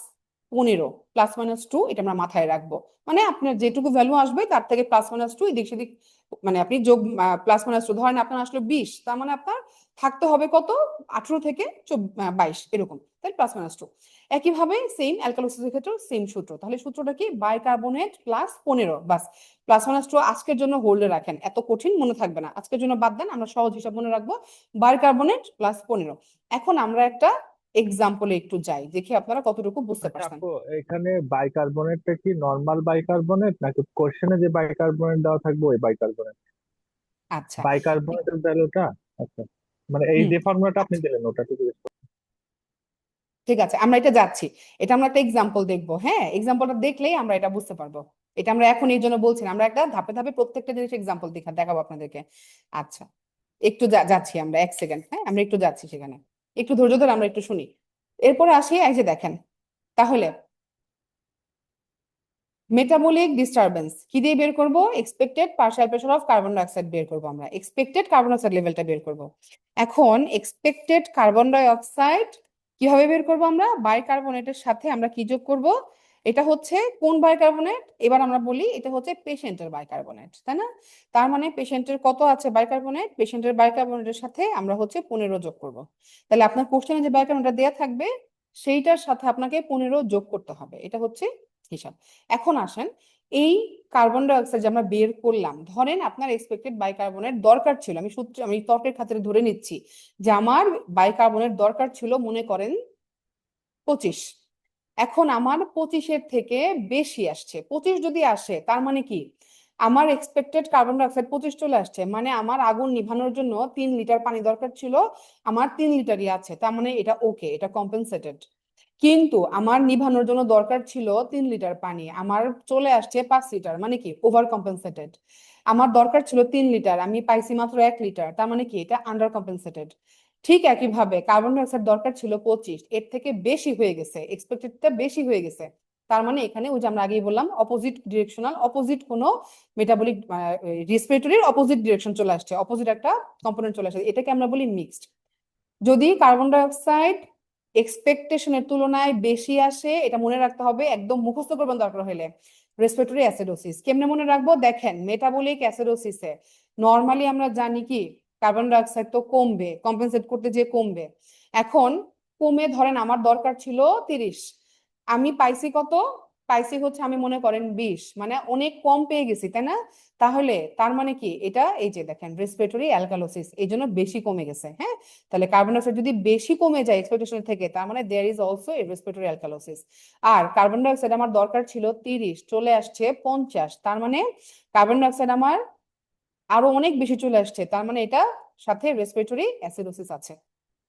15 plus minus 2 এটা আমরা মাথায় রাখবো মানে আপনার যেটুকু ভ্যালু আসবে তার থেকে প্লাস মাইনাস 2 এদিক সেদিক মানে আপনি যোগ প্লাস মাইনাস 2 ধরেন আপনার আসলে 20 তার মানে আপনার থাকতে হবে কত 18 থেকে 22 এরকম তাই প্লাস মাইনাস 2 একইভাবে সেম অ্যালকালোসিসের ক্ষেত্রে সেম সূত্র তাহলে সূত্রটা কি বাইকার্বনেট প্লাস 15 বাস প্লাস মাইনাস 2 আজকের জন্য হোল্ডে রাখেন এত কঠিন মনে থাকবে না আজকের জন্য বাদ দেন আমরা সহজ হিসাব মনে রাখবো বাইকার্বনেট প্লাস 15 এখন আমরা একটা এক্সাম্পলে একটু যাই দেখি আপনারা কতটুকু বুঝতে আচ্ছা পারছেন আপু এখানে বাইকার্বনেটটা কি নর্মাল বাইকার্বনেট নাকি কোশ্চেনে যে বাইকার্বনেট দেওয়া থাকবে ওই বাইকার্বনেট আচ্ছা বাইকার্বনেটের ভ্যালুটা আচ্ছা মানে এই হুম যে ফর্মুলাটা আপনি দিলেন ওটা কি ঠিক আছে আমরা এটা যাচ্ছি এটা আমরা একটা এক্সাম্পল দেখবো হ্যাঁ এক্সাম্পলটা দেখলেই আমরা এটা বুঝতে পারবো এটা আমরা এখন এই জন্য বলছি না আমরা একটা ধাপে ধাপে প্রত্যেকটা জিনিস এক্সাম্পল দেখাবো আপনাদেরকে আচ্ছা একটু যাচ্ছি আমরা 1 সেকেন্ড হ্যাঁ আমরা একটু যাচ্ছি সেখানে একটু ধৈর্য ধরে আমরা একটু শুনি এরপরে আসি এই যে দেখেন তাহলে মেটাবলিক ডিস্টারবেন্স কি দিয়ে বের করব? Expected partial pressure of carbon dioxide বের করব, আমরা এক্সপেক্টেড কার্বন ডাইঅক্সাইড লেভেলটা বের করব। এখন এক্সপেক্টেড কার্বন ডাইঅক্সাইড কিভাবে বের করব? আমরা বাইকার্বনেটের সাথে আমরা কি যোগ করব? এটা হচ্ছে কোন বাইকার্বনেট? এবার আমরা বলি এটা হচ্ছে পেশেন্টের বাইকার্বনেট, তাই না? তার মানে পেশেন্টের কত আছে বাইকার্বনেট? পেশেন্টের বাইকার্বনেটের সাথে আমরা হচ্ছে 15 যোগ করব। তাহলে আপনার কোশ্চেনে যে বাইকার্বনেটটা দেয়া থাকবে সেইটার সাথে আপনাকে 15 যোগ করতে হবে, এটা হচ্ছে হিসাব। এখন আসেন, এই কার্বন ডাই অক্সাইড যে আমরা বের করলাম, ধরেন আপনার এক্সপেক্টেড বাইকার্বনেট দরকার ছিল, আমি তর্কের খাতিরে ধরে নিচ্ছি যে আমার বাইকার্বনেট দরকার ছিল মনে করেন 25। এখন আমার 25-এর থেকে বেশি আসছে। 25 যদি আসে তার মানে কি আমার এক্সপেক্টেড কার্বন ডাই অক্সাইড 25 চলে আসছে, মানে আমার আগুন নিভানোর জন্য 3 লিটার পানি দরকার ছিল, আমার 3 লিটারই আছে, তার মানে এটা ওকে, এটা কম্পেনসেটেড। কিন্তু আমার নিভানোর জন্য দরকার ছিল 3 লিটার পানি, আমার চলে আসছে 5 লিটার, মানে কি ওভার কম্পেনসেটেড। আমার দরকার ছিল 3 লিটার, আমি পাইছি মাত্র 1 লিটার, তার মানে কি এটা আন্ডার কম্পেনসেটেড। ঠিক একইভাবে কার্বন ডাই অক্সাইড দরকার ছিল 25, এর থেকে বেশি হয়ে গেছে, এক্সপেক্টেডটা বেশি হয়ে গেছে। তার মানে এখানে ওই যে আমরা আগেই বললাম অপোজিট ডিরেকশনাল, অপোজিট কোনো মেটাবলিক রেসপিরেটরির অপোজিট ডিরেকশন চলে আসছে, অপোজিট একটা কম্পোনেন্ট চলে আসছে, এটাকে আমরা বলি মিক্সড। যদি কার্বন ডাই অক্সাইড এক্সপেকটেশনের তুলনায় বেশি আসে, এটা মনে রাখতে হবে, একদম মুখস্থ করবেন দরকার হলে। রেসপিরেটরি অ্যাসিডোসিস কেমনে মনে রাখবো? দেখেন মেটাবলিক অ্যাসিডোসিসে নর্মালি আমরা জানি কি কার্বন ডাই অক্সাইড তো কমবে, কম্পেনসেট করতে যে কমবে। এখন কমে ধরেন আমার দরকার ছিল 30, আমি পাইছি কত? পাইছি হচ্ছে আমি মনে করেন 20, মানে অনেক কম পেয়ে গেছি, তাই না? তাহলে তার মানে কি এটা, এই যে দেখেন রেসপিরেটরি অ্যালকালোসিস, এই জন্য বেশি কমে গেছে। হ্যাঁ, তাহলে কার্বন ডাইঅক্সাইড যদি বেশি কমে যায় এক্সপেকটেশন থেকে, তার মানে there is also a respiratory alkalosis. আর কার্বন ডাইঅক্সাইড আমার দরকার ছিল 30, চলে আসছে 50, তার মানে কার্বন ডাইঅক্সাইড আমার আরো অনেক বেশি চলে আসছে, তার মানে এটা সাথে রেসপিরেটরি অ্যাসিডোসিস আছে।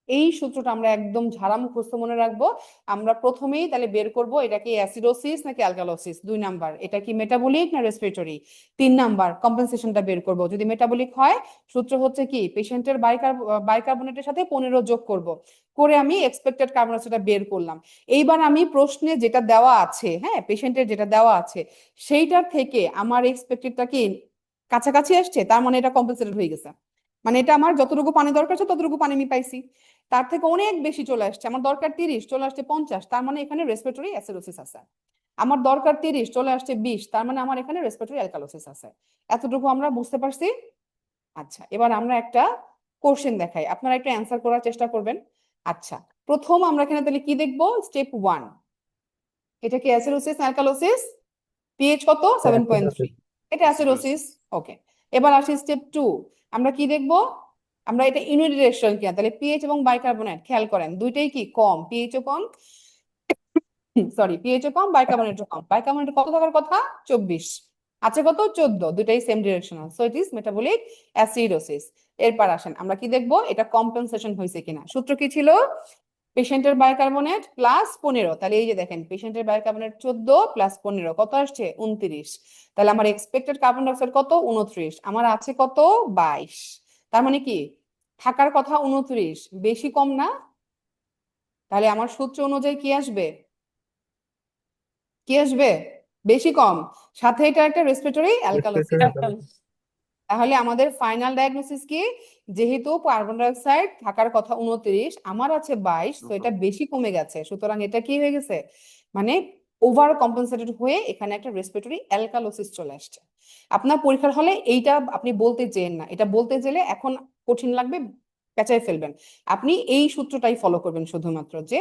এই সূত্রটা আমরা একদম ঝাড়া মুখস্থ মনে রাখবো। আমরা প্রথমেই তাহলে বের করব এটা কি অ্যাসিডোসিস নাকি অ্যালকালোসিস, 2 নাম্বার এটা কি মেটাবলিক না রেসপিরেটরি, 3 নাম্বার কম্পেনসেশনটা বের করব। যদি মেটাবলিক হয় সূত্র হচ্ছে কি পেশেন্টের বাইকার্বনেটের সাথে 15 যোগ করব, করে আমি এক্সপেক্টেড কার্বন ডাইঅক্সাইডটা বের করলাম। এইবার আমি প্রশ্নে যেটা দেওয়া আছে, হ্যাঁ পেশেন্টের যেটা দেওয়া আছে সেইটার থেকে আমার এক্সপেক্টেডটা কি কাছাকাছি আসছে, তার মানে এটা কম্পেনসেটেড হয়ে গেছে, মানে এটা আমার যতটুকু পানি দরকার ছিল ততটুকু পানি আমি পাইছি। তার থেকে অনেক বেশি চলে আসছে, আমার দরকার 30, চলে আসছে 50, তার মানে এখানে রেসপিরেটরি অ্যাসিডোসিস আছে। আমার দরকার 30, চলে আসছে 20, তার মানে আমার এখানে রেসপিরেটরি অ্যালকালোসিস আছে। এতটুকু আমরা বুঝতে পারছি। আচ্ছা, এবার আমরা একটা কোশ্চেন দেখাই, আপনারা একটু অ্যান্সার করার চেষ্টা করবেন। আচ্ছা, প্রথম আমরা এখানে তাহলে কি দেখবো? স্টেপ 1, এটা কি অ্যাসিডোসিস অ্যালকালোসিস? পিএইচ কত? 7.3, এটা অ্যাসিডোসিস। ওকে, এবার আসি স্টেপ 2, আমরা কি দেখবো? আমরা এটা ইউনিডিরেকশন কিনা, তাহলে পিএইচ এবং বাইকার্বনেট খেয়াল করেন দুইটাই কি কম, পিএইচও কম, সরি পিএইচও কম বাইকার্বনেটও কম। বাইকার্বনেট কত থাকার কথা? 24, আছে কত? 14, দুটাই same directional, so it is metabolic acidosis. এরপর আসেন আমরা কি দেখবো, এটা কম্পেনসেশন হয়েছে কিনা। সূত্র কি ছিল? পেশেন্টের বাইকার্বনেট প্লাস 15, তাহলে এই যে দেখেন পেশেন্টের বাইকার্বনেট 14 প্লাস 15 কত আসছে? 29, তাহলে আমার এক্সপেক্টেড কার্বন ডাইঅক্সাইড কত? 29, আমার আছে কত? 22, তার মানে কি থাকার কথা 29, বেশি কম না? তাহলে আমার সূত্র অনুযায়ী কি আসবে? কি আসবে? বেশি কম, সাথে এটা একটা রেসপিরেটরি অ্যালকালোসিস। রেসপিরেটরি তাহলে আমাদের ফাইনাল ডায়াগনোসিস কি? যেহেতু কার্বন ডাই অক্সাইড থাকার কথা 29, আমার আছে 22, তো এটা বেশি কমে গেছে, সুতরাং এটা কি হয়ে গেছে, মানে ওভার কম্পেনসেটেড হয়ে এখানে একটা রেসপিরেটরি অ্যালকালোসিস চলে আসছে। আপনার পরীক্ষার হলে এইটা আপনি বলতে চেন না, এটা বলতে গেলে এখন কঠিন লাগবে, পেঁচাই ফেলবেন। আপনি এই সূত্রটাই ফলো করবেন শুধুমাত্র, যে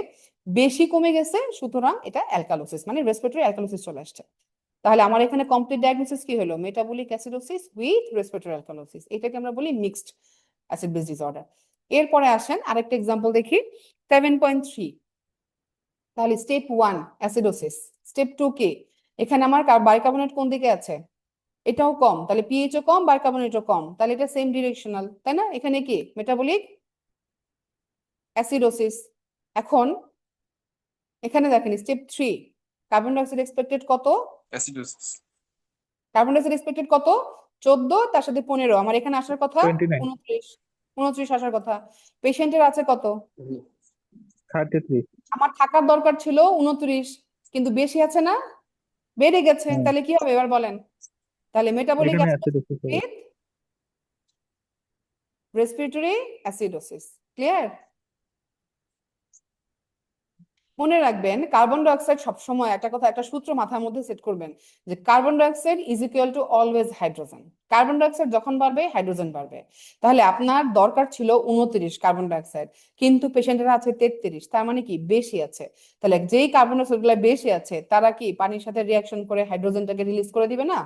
বেশি কমে গেছে সুতরাং এটা অ্যালকালোসিস, মানে রেসপিরেটরি অ্যালকালোসিস চলে আসছে। তাহলে আমার এখানে কমপ্লিট ডায়াগনোসিস কি হলো? Metabolic acidosis with respiratory alkalosis, এটাকে আমরা বলি মিক্সড অ্যাসিড বেস ডিসঅর্ডার। এরপরে আসেন আরেকটা এক্সাম্পল দেখি, 7.3, তাহলে স্টেপ 1 অ্যাসিডোসিস, স্টেপ 2 কি? এখানে আমার বাইকার্বনেট কোন দিকে আছে? এটাও কম, তাহলে পিএইচও কম বাইকার্বনেটও কম, তাহলে এটা সেম ডিরেকশনাল, তাই না? এখানে কি মেটাবলিক অ্যাসিডোসিস। এখন এখানে দেখেন স্টেপ 3, কার্বন ডাইঅক্সাইড এক্সপেক্টেড কত? অ্যাসিডোসিস কার্বন ডাইঅক্সাইড এক্সপেক্টেড কত? 14, তার সাথে 15, আমার এখানে আসার কথা 29 29, 29 আসার কথা। পেশেন্টের আছে কত? 33 আমার থাকার দরকার ছিল 29, কিন্তু বেশি আছে না? বেড়ে গেছে, হ্যাঁ, তাহলে কি হবে এবার বলেন? তাহলে মেটাবলিক এখানে অ্যাসিডোসিস হবে। With respiratory acidosis. ক্লিয়ার? মনে রাখবেন কার্বন ডাইঅক্সাইড সবসময় একটা কথা, একটা সূত্র মাথার মধ্যে সেট করবেন যে carbon dioxide is equal to always hydrogen. Carbon dioxide যখন বাড়বে হাইড্রোজেন বাড়বে। তাহলে আপনার দরকার ছিল 29 কার্বন ডাইঅক্সাইড, কিন্তু পেশেন্টের আছে 33, তার মানে কি বেশি আছে। তাহলে যেই কার্বন ডাইঅক্সাইড গুলো বেশি আছে তারা কি পানির সাথে রিয়াকশন করে হাইড্রোজেনটাকে রিলিজ করে দিবে না?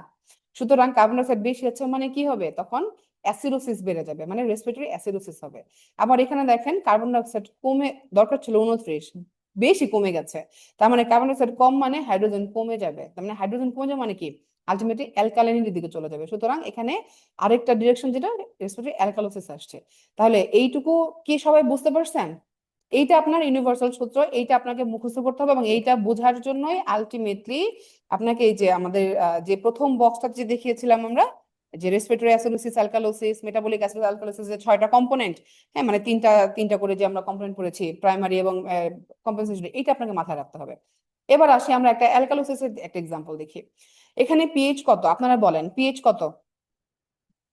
সুতরাং কার্বন ডাইঅক্সাইড বেশি আছে মানে কি হবে তখন? অ্যাসিডোসিস বেড়ে যাবে, মানে রেসপিরেটরি অ্যাসিডোসিস হবে। আবার এখানে দেখেন কার্বন ডাইঅক্সাইড কমে, দরকার ছিল 29, বেশি কমে গেছে। তার মানে কার্বন ডাইঅক্সাইড কম মানে হাইড্রোজেন কমে যাবে, তার মানে হাইড্রোজেন কমে যাবে মানে কি আলটিমেটলি অ্যালকালাইনের দিকে চলে যাবে। সুতরাং এখানে আরেকটা ডিরেকশন যেটা রেসপিরেটরি অ্যালকালোসিস আসছে। তাহলে এইটুকু কি সবাই বুঝতে পারছেন? এইটা আপনার ইউনিভার্সাল সূত্র, এইটা আপনাকে মুখস্থ করতে হবে এবং এইটা বোঝার জন্যই আলটিমেটলি আপনাকে এই যে আমাদের যে প্রথম বক্সটা যে দেখিয়েছিলাম আমরা, যে respiratory acidosis, alkalosis, metabolic acid alkalosis, যে 6টা কম্পোনেন্ট, হ্যাঁ মানে তিনটা তিনটা করে যে আমরা কম্পোনেন্ট পড়েছি, প্রাইমারি এবং কম্পেনসেশন, এটা আপনাকে মাথায় রাখতে হবে। এবার আসি আমরা একটা অ্যালকালোসিসের একটা এক্সাম্পল দেখি। এখানে পিএইচ কত আপনারা বলেন, পিএইচ কত?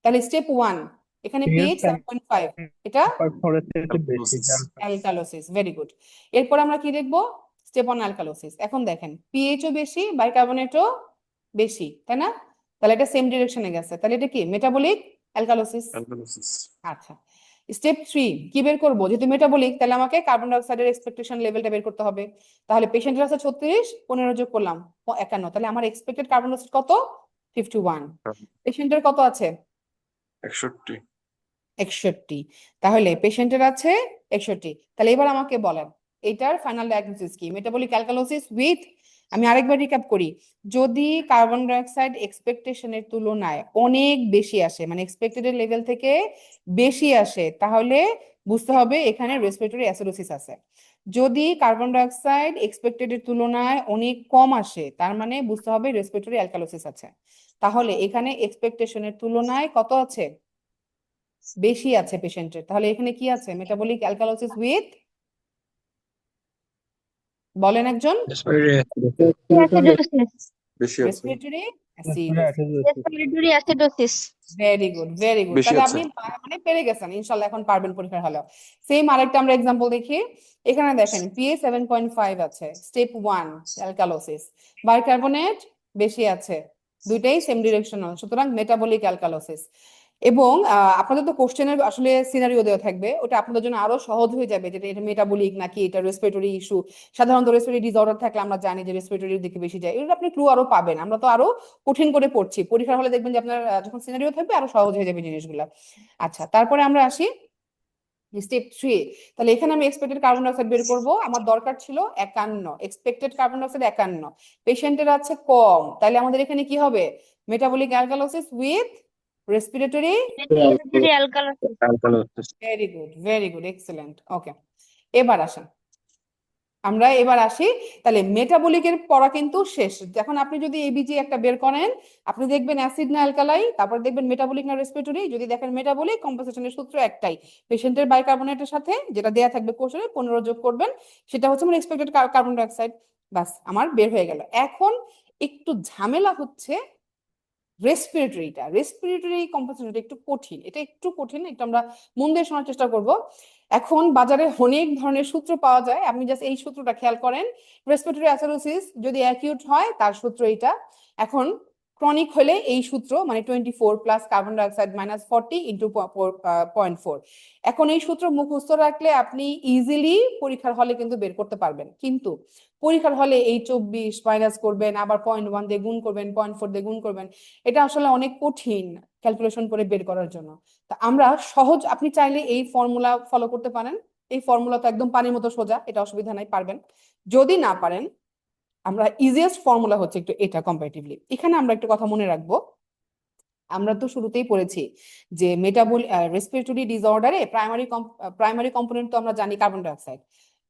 তাহলে স্টেপ 1, এখানে পিএইচ 7.5, এটা 7.4 এর থেকে বেশি। অ্যালকালোসিস। Very good. এরপর আমরা কি দেখবো? Step 1 alkalosis. এখন দেখেন পিএইচও বেশি, বাইকার্বনেটও বেশি, তাই না? তাহলে এটা সেম ডিরেকশনে গেছে, তাহলে এটা কি মেটাবলিক অ্যালকালোসিস। আচ্ছা, স্টেপ 3 কি বের করবো? যেহেতু মেটাবলিক তাহলে আমাকে কার্বন ডাইঅক্সাইডের এক্সপেকটেশন লেভেলটা বের করতে হবে। তাহলে পেশেন্টের আছে 36, 15 যোগ করলাম 51, তাহলে আমার এক্সপেক্টেড কার্বন ডাইঅক্সাইড কত? 51। পেশেন্টের কত আছে? 61। 61। তাহলে পেশেন্টের আছে 61। তাহলে এবার আমাকে বলেন এটার ফাইনাল ডায়াগনোসিস কি? মেটাবলিক অ্যালকালোসিস উইথ, আমি আরেকবার রিক্যাপ করি, যদি কার্বন ডাইঅক্সাইড এক্সপেকটেশনের তুলনায় অনেক বেশি আসে, মানে এক্সপেক্টেড লেভেল থেকে বেশি আসে, তাহলে বুঝতে হবে এখানে রেসপিরেটরি অ্যাসিডোসিস আছে। যদি কার্বন ডাইঅক্সাইড এক্সপেক্টেড এর তুলনায় অনেক কম আসে, তার মানে বুঝতে হবে রেসপিরেটরি অ্যালকালোসিস আছে। তাহলে এখানে এক্সপেকটেশনের তুলনায় কত আছে? বেশি আছে পেশেন্টের। তাহলে এখানে কি আছে? মেটাবলিক অ্যালকালোসিস উইথ, বলেন একজন। অ্যাসিডোসিস। বেশি আছে। Respiratory acidosis. Respiratory acidosis. Very good, very good. বেশি তাহলে আছে। আপনি মানে পেরে গেছেন, ইনশাল্লাহ এখন পারবেন পরীক্ষার হলে। সেম আরেকটা আমরা এক্সাম্পল দেখি। এখানে দেখেন পিএ 7.5 আছে, স্টেপ 1 অ্যালকালোসিস, বাইকার্বনেট বেশি আছে, দুইটাই সেম ডিরেকশনাল, সুতরাং মেটাবলিক অ্যালকালোসিস। এবং আপনাদের তো কোশ্চেনের আসলে সিনারিও দেওয়া থাকবে, ওটা আপনাদের জন্য আরো সহজ হয়ে যাবে যেটা এটা মেটাবলিক নাকি এটা রেসপিরেটরি ইস্যু। সাধারণত রেসপিরেটরি ডিসঅর্ডার থাকলে আমরা জানি যে রেসপিরেটরির দিকে বেশি যায়, এটা আপনি ক্লু আরো পাবেন। আমরা তো আরো কঠিন করে পড়ছি, পরীক্ষার হলে দেখবেন যে আপনার যখন সিনারিও থাকবে আরো সহজ হয়ে যাবে জিনিসগুলা। আচ্ছা, তারপরে আমরা আসি স্টেপ 3। তাহলে এখানে আমি এক্সপেক্টেড কার্বন ডাইঅক্সাইড বের করব, আমার দরকার ছিল 51, এক্সপেক্টেড কার্বন ডাইঅক্সাইড 51, পেশেন্টের আছে কম, তাহলে আমাদের এখানে কি হবে? Metabolic alkalosis with respiratory. Respiratory alkalosis. Very good, very good, excellent. Okay, এবার আসেন, আমরা এবার আসি। তাহলে মেটাবলিকের পড়া কিন্তু শেষ। এখন আপনি যদি এবিজি একটা বের করেন, আপনি দেখবেন অ্যাসিড না অ্যালকালাই, তারপর দেখবেন মেটাবলিক না রেসপিরেটরি। যদি দেখেন মেটাবলিক, কম্পেনসেশনের সূত্র একটাই, পেশেন্টের বাইকার্বনেটের সাথে যেটা দেয়া থাকবে কোশ্চেনে 15 যোগ করবেন, সেটা হচ্ছে আমার এক্সপেক্টেড কার্বন ডাইঅক্সাইড। বাস, আমার বের হয়ে গেল। এখন একটু ঝামেলা হচ্ছে রেসপিরেটরি কম্পেনসেশনটা একটু কঠিন, এটা একটু কঠিন, একটু আমরা মন দিয়ে শোনার চেষ্টা করব। এখন বাজারে অনেক ধরনের সূত্র পাওয়া যায়, আপনি জাস্ট এই সূত্রটা খেয়াল করেন। রেসপিরেটরি অ্যাসিডোসিস যদি অ্যাকিউট হয় তার সূত্র এটা। এখন ক্রনিক হলে এই সূত্র, মানে 24 plus carbon dioxide minus 40 into 0.4। এখন এই সূত্র মুখস্থ রাখলে আপনি ইজিলি পরীক্ষার হলে কিন্তু বের করতে পারবেন, কিন্তু পরীক্ষার হলে এই 24 মাইনাস করবেন, আবার 0.1 দিয়ে গুণ করবেন, 0.4 দিয়ে গুণ করবেন, এটা আসলে অনেক কঠিন ক্যালকুলেশন করে বের করার জন্য। তা আমরা সহজ, আপনি চাইলে এই ফর্মুলা ফলো করতে পারেন। এই ফর্মুলা তো একদম পানির মতো সোজা, এটা অসুবিধা নাই, পারবেন। যদি না পারেন, আমরা ইজিয়েস্ট ফর্মুলা হচ্ছে একটু এটা কম্পারেটিভলি। এখানে আমরা একটা কথা মনে রাখবো, আমরা তো শুরুতেই পড়েছি যে রেসপিরেটরি ডিসঅর্ডারে প্রাইমারি কম্পোনেন্ট তো আমরা জানি কার্বন ডাইঅক্সাইড,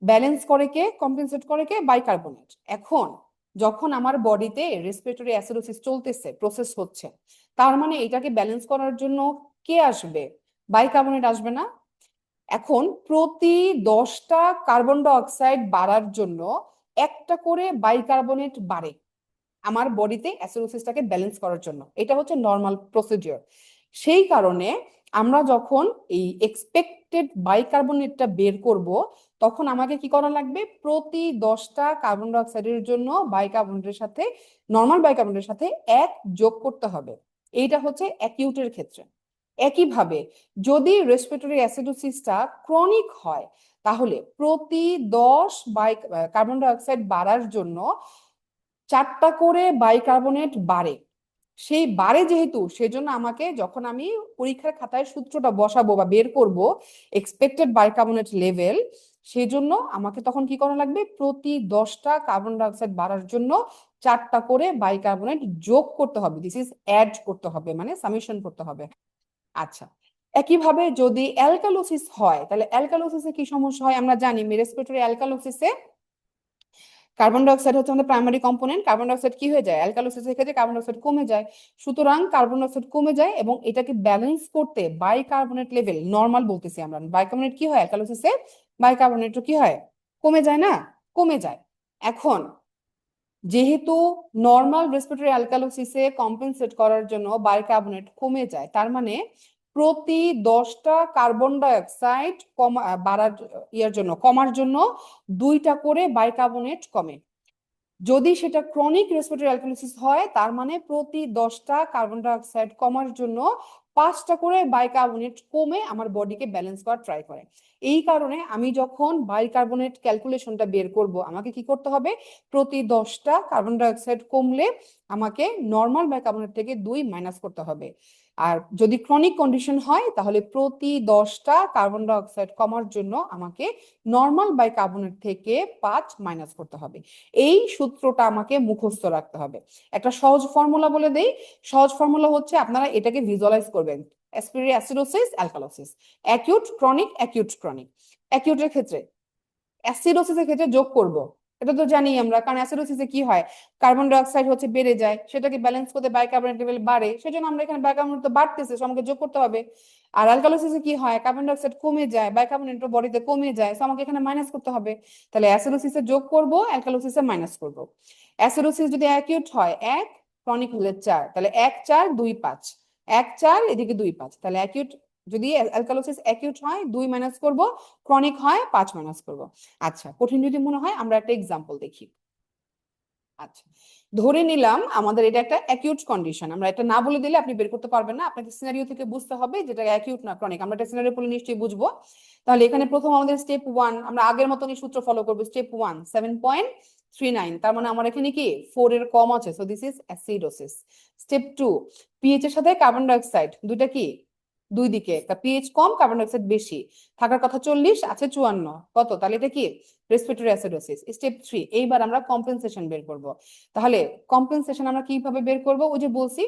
ব্যালেন্স করে কে, কম্পেনসেট করে কে, বাইকার্বনেট। এখন যখন আমার বডিতে রেসপিরেটরি অ্যাসিডোসিস চলতেছে, প্রসেস হচ্ছে, তার মানে এটাকে ব্যালেন্স করার জন্য কে আসবে? বাইকার্বনেট আসবে না? এখন প্রতি 10টা কার্বন ডাইঅক্সাইড বাড়ার জন্য একটা করে বাইকার্বনেট বাড়ে। আমার বডিতে অ্যাসিডোসিসটাকে ব্যালেন্স করার জন্য। এটা হচ্ছে নর্মাল প্রসিডিওর। সেই কারণে আমরা যখন এই এক্সপেক্টেড বাইকার্বনেটটা বের করব, তখন আমাকে কি করা লাগবে? প্রতি 10টা কার্বন ডাই অক্সাইডের জন্য বাইকার্বনেটের সাথে, নর্মাল বাইকার্বনেটের সাথে 1 যোগ করতে হবে। এইটা হচ্ছে অ্যাকিউটের ক্ষেত্রে। একইভাবে যদি রেসপিরেটরি অ্যাসিডোসিসটা ক্রনিক হয়, তাহলে প্রতি 10 কার্বন ডাই অক্সাইড বাড়ার জন্য 4টা করে বাইকার্বনেট বাড়ে। সেই বাড়ে যেহেতু, সেজন্য আমাকে যখন আমি পরীক্ষার খাতায় সূত্রটা বসাবো বা বের করব এক্সপেক্টেড বাইকার্বনেট লেভেল, সেই জন্য আমাকে তখন কি করা লাগবে? প্রতি 10টা কার্বন ডাই অক্সাইড বাড়ার জন্য 4টা করে বাইকার্বনেট যোগ করতে হবে। দিস ইজ অ্যাড করতে হবে, মানে সামেশন করতে হবে। আচ্ছা, একইভাবে যদি অ্যালকালোসিস হয়, তাহলে অ্যালকালোসিসে কি সমস্যা হয় আমরা জানি। রেসপিরেটরি অ্যালকালোসিসে কার্বন ডাই অক্সাইড হচ্ছে আমাদের primary component. Carbon die oxide কি হয়ে যায়? অ্যালকালোসিসের ক্ষেত্রে কার্বন ডাই অক্সাইড কমে যায়। সুতরাং কার্বন ডাই অক্সাইড কমে যায় এবং এটাকে ব্যালেন্স করতে বাইকার্বনেট লেভেল, নর্মাল বলতেছি আমরা, বাইকার্বনেট কি হয় অ্যালকালোসিসে? বাইকার্বনেটও কি হয়? কমে যায় না? কমে যায়। এখন যেহেতু নর্মাল রেসপিরেটরি অ্যালকালোসিসে কম্পেনসেট করার জন্য বাইকার্বনেট কমে যায়, তার মানে প্রতি 10টা কার্বন ডাই অক্সাইড কমার জন্য 2টা করে বাইকার্বনেট কমে। যদি সেটা ক্রনিক রেসপিরেটরি অ্যালকালোসিস হয়, তার মানে প্রতি 10টা কার্বন ডাই অক্সাইড কমার জন্য 5টা করে বাইকার্বনেট কমে আমার বডিকে ব্যালেন্স করার ট্রাই করে। এই কারণে আমি যখন বাইকার্বনেট ক্যালকুলেশনটা বের করব, আমাকে কি করতে হবে? প্রতি 10টা কার্বন ডাই অক্সাইড কমলে আমাকে নর্মাল বাইকার্বনেট থেকে 2 মাইনাস করতে হবে। আর যদি ক্রনিক কন্ডিশন হয়, তাহলে প্রতি 10টা কার্বন ডাই অক্সাইড কমার জন্য আমাকে নর্মাল বাইকার্বনেট থেকে 5 মাইনাস করতে হবে। এই সূত্রটা আমাকে মুখস্থ রাখতে হবে। একটা সহজ ফর্মুলা বলে দেই। সহজ ফর্মুলা হচ্ছে, আপনারা এটাকে ভিজুয়ালাইজ করবেন। Respiratory acidosis, alkalosis, acute, chronic, acute, chronic. অ্যাকিউটের ক্ষেত্রে অ্যাসিডোসিসের ক্ষেত্রে যোগ করব, এটা তো জানি আমরা, কারণ অ্যাসিডোসিসে কি হয়? কার্বন ডাই অক্সাইড হচ্ছে বেড়ে যায়, সেটাকে ব্যালেন্স করতে বাইকার্বনেট লেভেল বাড়ে, সেজন্য আমরা এখানে বাইকার্বনেট তো বাড়তেছে, আমাকে যোগ করতে হবে। আর অ্যালকালোসিসে কি হয়? কার্বন ডাই অক্সাইড কমে যায়, বাইকার্বনেট বডিতে কমে যায়, আমাকে এখানে মাইনাস করতে হবে। তাহলে অ্যাসিডোসিসে যোগ করব, অ্যালকালোসিসে মাইনাস করব। অ্যাসিডোসিস যদি অ্যাকিউট হয় 1, ক্রনিক হলে 4, তাহলে 1 4 2 5, 1 4 এদিকে 2 5, তাহলে অ্যাকিউট, যদি অ্যালকালোসিস অ্যাকিউট হয় 2 মাইনাস করব, ক্রনিক হয় 5 মাইনাস করব। আচ্ছা, কঠিন যদি মনে হয় আমরা একটা এক্সাম্পল দেখি। আচ্ছা, ধরে নিলাম আমাদের এটা একটা অ্যাকিউট কন্ডিশন। আমরা এটা না বলে দিলে আপনি বের করতে পারবেন না, আপনাকে সিনারিও থেকে বুঝতে হবে যেটা অ্যাকিউট না ক্রনিক। আমরা এটা সিনারিও বলে নিশ্চয়ই বুঝবো। তাহলে এখানে প্রথম আমাদের স্টেপ 1, আমরা আগের মতনই সূত্র ফলো করব। স্টেপ 1 7.39, তার মানে আমার এখানে কি 4 এর কম আছে, so this is acidosis. Step 2, pH এর সাথে কার্বন ডাই অক্সাইড দুইটা কি দুই দিকে, তা পিএইচ কম, কার্বন ডাই অক্সাইড বেশি, থাকার কথা 40, আছে 54, কত? তাহলে এটা কি রেসপিরেটরি অ্যাসিডোসিস। স্টেপ 3, এইবার আমরা কম্পেনসেশন বের করব। তাহলে কম্পেনসেশন আমরা কিভাবে বের করব? ওই যে বলছি,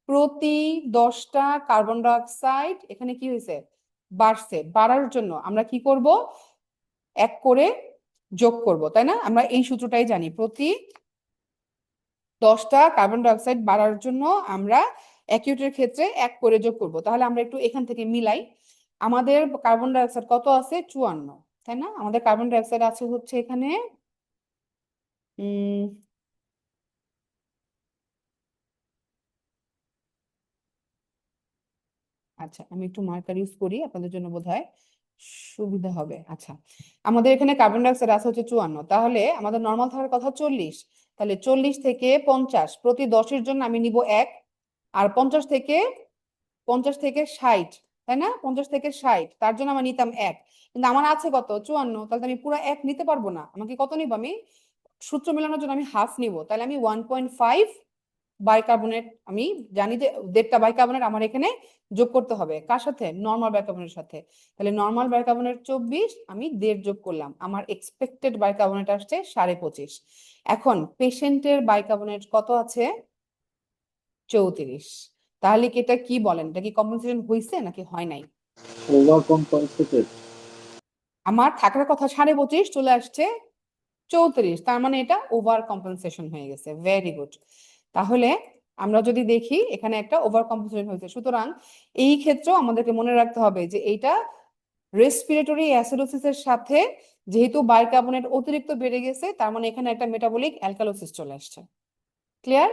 প্রতি 10টা কার্বন ডাই অক্সাইড এখানে কি হয়েছে? বাড়ছে। বাড়ার জন্য আমরা কি করব? 1 করে যোগ করব, তাই না? আমরা এই সূত্রটাই জানি, প্রতি 10টা কার্বন ডাই অক্সাইড বাড়ার জন্য আমরা অ্যাকিউটের ক্ষেত্রে 1 করে যোগ করব। তাহলে আমরা একটু এখান থেকে মিলাই। আমাদের কার্বন ডাই অক্সাইড কত আছে? 54, তাই না? আমাদের কার্বন ডাই অক্সাইড আছে হচ্ছে এখানে আচ্ছা, আমি একটু মার্কার ইউজ করি, আপনাদের জন্য বোধহয় সুবিধা হবে। আচ্ছা, আমাদের এখানে কার্বন ডাই অক্সাইড আছে হচ্ছে 54, তাহলে আমাদের নর্মাল থাকার কথা 40। তাহলে 40 থেকে 50, প্রতি 10-এর জন্য আমি নিব 1, আর 50 থেকে 60, তাই না? 50 থেকে 60, তার জন্য আমি নিতাম 1, কিন্তু আমার আছে কত? 54, তাহলে আমি পুরো 1 নিতে পারবো না। আমাকে কত নিব? আমি সূত্র মেলানোর জন্য আমি হাফ নিব। তাহলে আমি 1.5 বাইকার্বনেট, আমি জানি যে 1.5টা বাইকার্বনেট আমার এখানে যোগ করতে হবে। কার সাথে? নর্মাল বাইকার্বনেটের সাথে। তাহলে নর্মাল বাইকার্বনেট 24, আমি 1.5 যোগ করলাম, আমার এক্সপেক্টেড বাইকার্বনেট আসছে 25.5। এখন পেশেন্টের বাইকার্বনেট কত আছে? 34। তাহলে কি এটা কি বলেন, এটা কি কম্পেনসেশন হয়েছে নাকি হয় নাই? Over compensated. আমার থাকার কথা 25.5, চলে আসছে 34, তার মানে এটা ওভার কম্পেনসেশন হয়ে গেছে। Very good. তাহলে আমরা যদি দেখি এখানে একটা ওভার কম্পেনসেশন হয়েছে, সুতরাং এই ক্ষেত্রেও আমাদেরকে মনে রাখতে হবে যে এইটা রেসপিরেটরি অ্যাসিডোসিসের সাথে যেহেতু বাইকার্বনেট অতিরিক্ত বেড়ে গেছে, তার মানে এখানে একটা মেটাবলিক অ্যালকালোসিস চলে আসছে। ক্লিয়ার?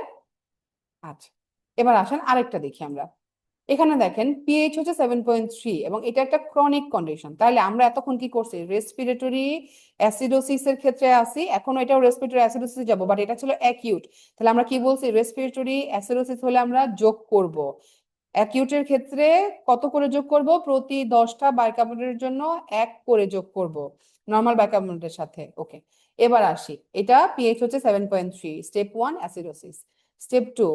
আচ্ছা, এবার আসেন আরেকটা দেখি আমরা। এখানে দেখেন পিএইচ হচ্ছে 7.3 এবং এটা একটা ক্রনিক কন্ডিশন। তাহলে আমরা এতক্ষণ কি করছি, রেসপিরেটরি অ্যাসিডোসিস এর ক্ষেত্রে আসি, এখনো এটাও রেসপিরেটরি অ্যাসিডোসিস যাব, বাট এটা ছিল অ্যাকিউট। তাহলে আমরা কি বলছি, রেসপিরেটরি অ্যাসিডোসিস হলে আমরা যোগ করব। অ্যাকিউটের ক্ষেত্রে কত করে যোগ করব, প্রতি 10টা বাইকার্বনেটের জন্য 1 করে যোগ করব নর্মাল বাইকার্বনেটের সাথে। ওকে, এবার আসি, এটা পিএইচ হচ্ছে 7.3, স্টেপ 1 অ্যাসিডোসিস। স্টেপ 2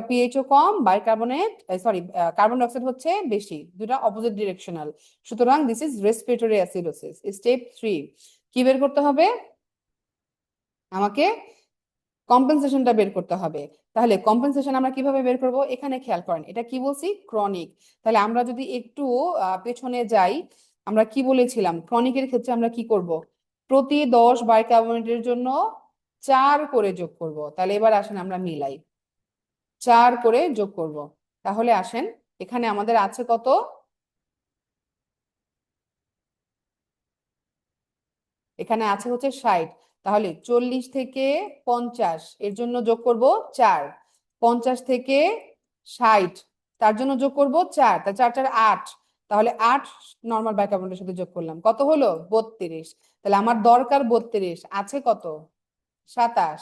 পিএইচও কম, বাইকার্বনেট সরি কার্বন ডাইঅক্সাইড হচ্ছে বেশি, দুটা অপোজিট ডিরেকশনাল, সুতরাং this is respiratory acidosis. Step 3 কি বের করতে হবে, আমাকে কম্পেনসেশনটা বের করতে হবে। তাহলে কম্পেনসেশন আমরা কিভাবে বের করব, এখানে খেয়াল করেন, এটা কি বলছি, ক্রনিক। তাহলে আমরা যদি একটু পেছনে যাই, আমরা কি বলেছিলাম, ক্রনিকের ক্ষেত্রে আমরা কি করব, প্রতি 10 বাইকার্বনেটের জন্য 4 করে যোগ করব। তাহলে এবার আসেন আমরা মিলাই, 4 করে যোগ করব। তাহলে আসেন, এখানে আমাদের আছে কত, এখানে আছে হচ্ছে 60। তাহলে 40 থেকে 50 এর জন্য যোগ করব 4, 50 থেকে 60 তার জন্য যোগ করব 4, তা 4 4 8, তাহলে 8 নর্মাল বাইকার্বনেটের সাথে যোগ করলাম, কত হলো 32। তাহলে আমার দরকার 32, আছে কত 27,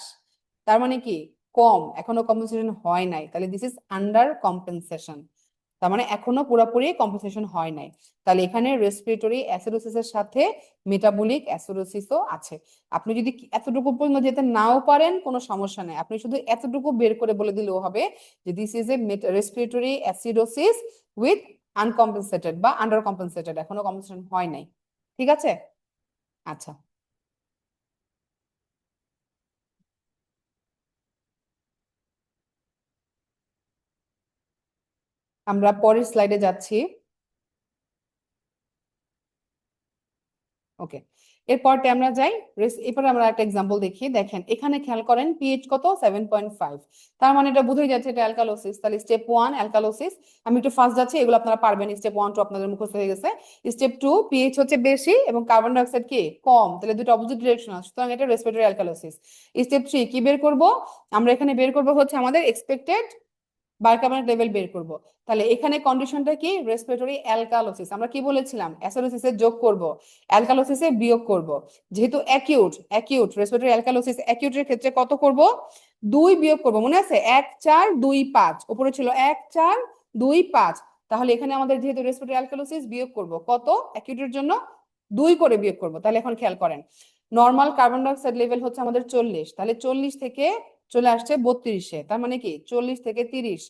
তার মানে কি কম, এখনো কম্পেনসেশন হয় নাই, তাহলে দিস ইজ আন্ডার কম্পেনসেশন, তার মানে এখনো পুরোপুরি কম্পেনসেশন হয় নাই। তাহলে এখানে রেসপিরেটরি অ্যাসিডোসিসের সাথে মেটাবলিক অ্যাসিডোসিসও আছে। আপনি যদি এতটুকু পর্যন্ত যেতে নাও পারেন কোনো সমস্যা নেই, আপনি শুধু এতটুকু বের করে বলে দিলেও হবে যে this is a respiratory acidosis with uncompensated বা আন্ডার কম্পেনসেটেড, এখনো কম্পেনসেশন হয় নাই। ঠিক আছে? আচ্ছা, আমরা পরের স্লাইডে যাচ্ছি। ওকে, এরপরতে আমরা যাই, এরপরে আমরা একটা এক্সাম্পল দেখি। দেখেন এখানে খেয়াল করেন পিএইচ কত 7.5, তার মানে এটা বোঝাই যাচ্ছে এটা অ্যালকালোসিস। তাহলে স্টেপ 1 অ্যালকালোসিস, আমি একটু ফাস্ট যাচ্ছি, এগুলো আপনারা পারবেন, স্টেপ 1 2 আপনাদের মুখস্থ হয়ে গেছে। স্টেপ 2 পিএইচ হচ্ছে বেশি এবং কার্বন ডাইঅক্সাইড কি কম, তাহলে দুটো অপোজিট ডিরেকশন, সুতরাং এটা রেসপিরেটরি অ্যালকালোসিস। স্টেপ 3 কি বের করব, আমরা এখানে বের করব হচ্ছে আমাদের এক্সপেক্টেড বাইকার্বনেট লেভেল বের করব। তাহলে এখানে কন্ডিশনটা কি, রেসপিরেটরি অ্যালকালোসিস, আমরা কি বলেছিলাম, অ্যাসিডোসিসে যোগ করব, অ্যালকালোসিসে বিয়োগ করব। যেহেতু অ্যাকিউট রেসপিরেটরি অ্যালকালোসিস, অ্যাকিউটের ক্ষেত্রে কত করব, 2 বিয়োগ করব, মনে আছে 1 4 2 5, উপরে ছিল 1 4 2 5, তাহলে এখানে আমাদের যেহেতু রেসপিরেটরি অ্যালকালোসিস বিয়োগ করব কত, অ্যাকিউটের জন্য 2 করে বিয়োগ করব। তাহলে এখন খেয়াল করেন, নর্মাল কার্বন ডাইঅক্সাইড লেভেল হচ্ছে আমাদের 40, তাহলে 40 থেকে চলে আসছে 32-এ, তার মানে কি 40 থেকে 30,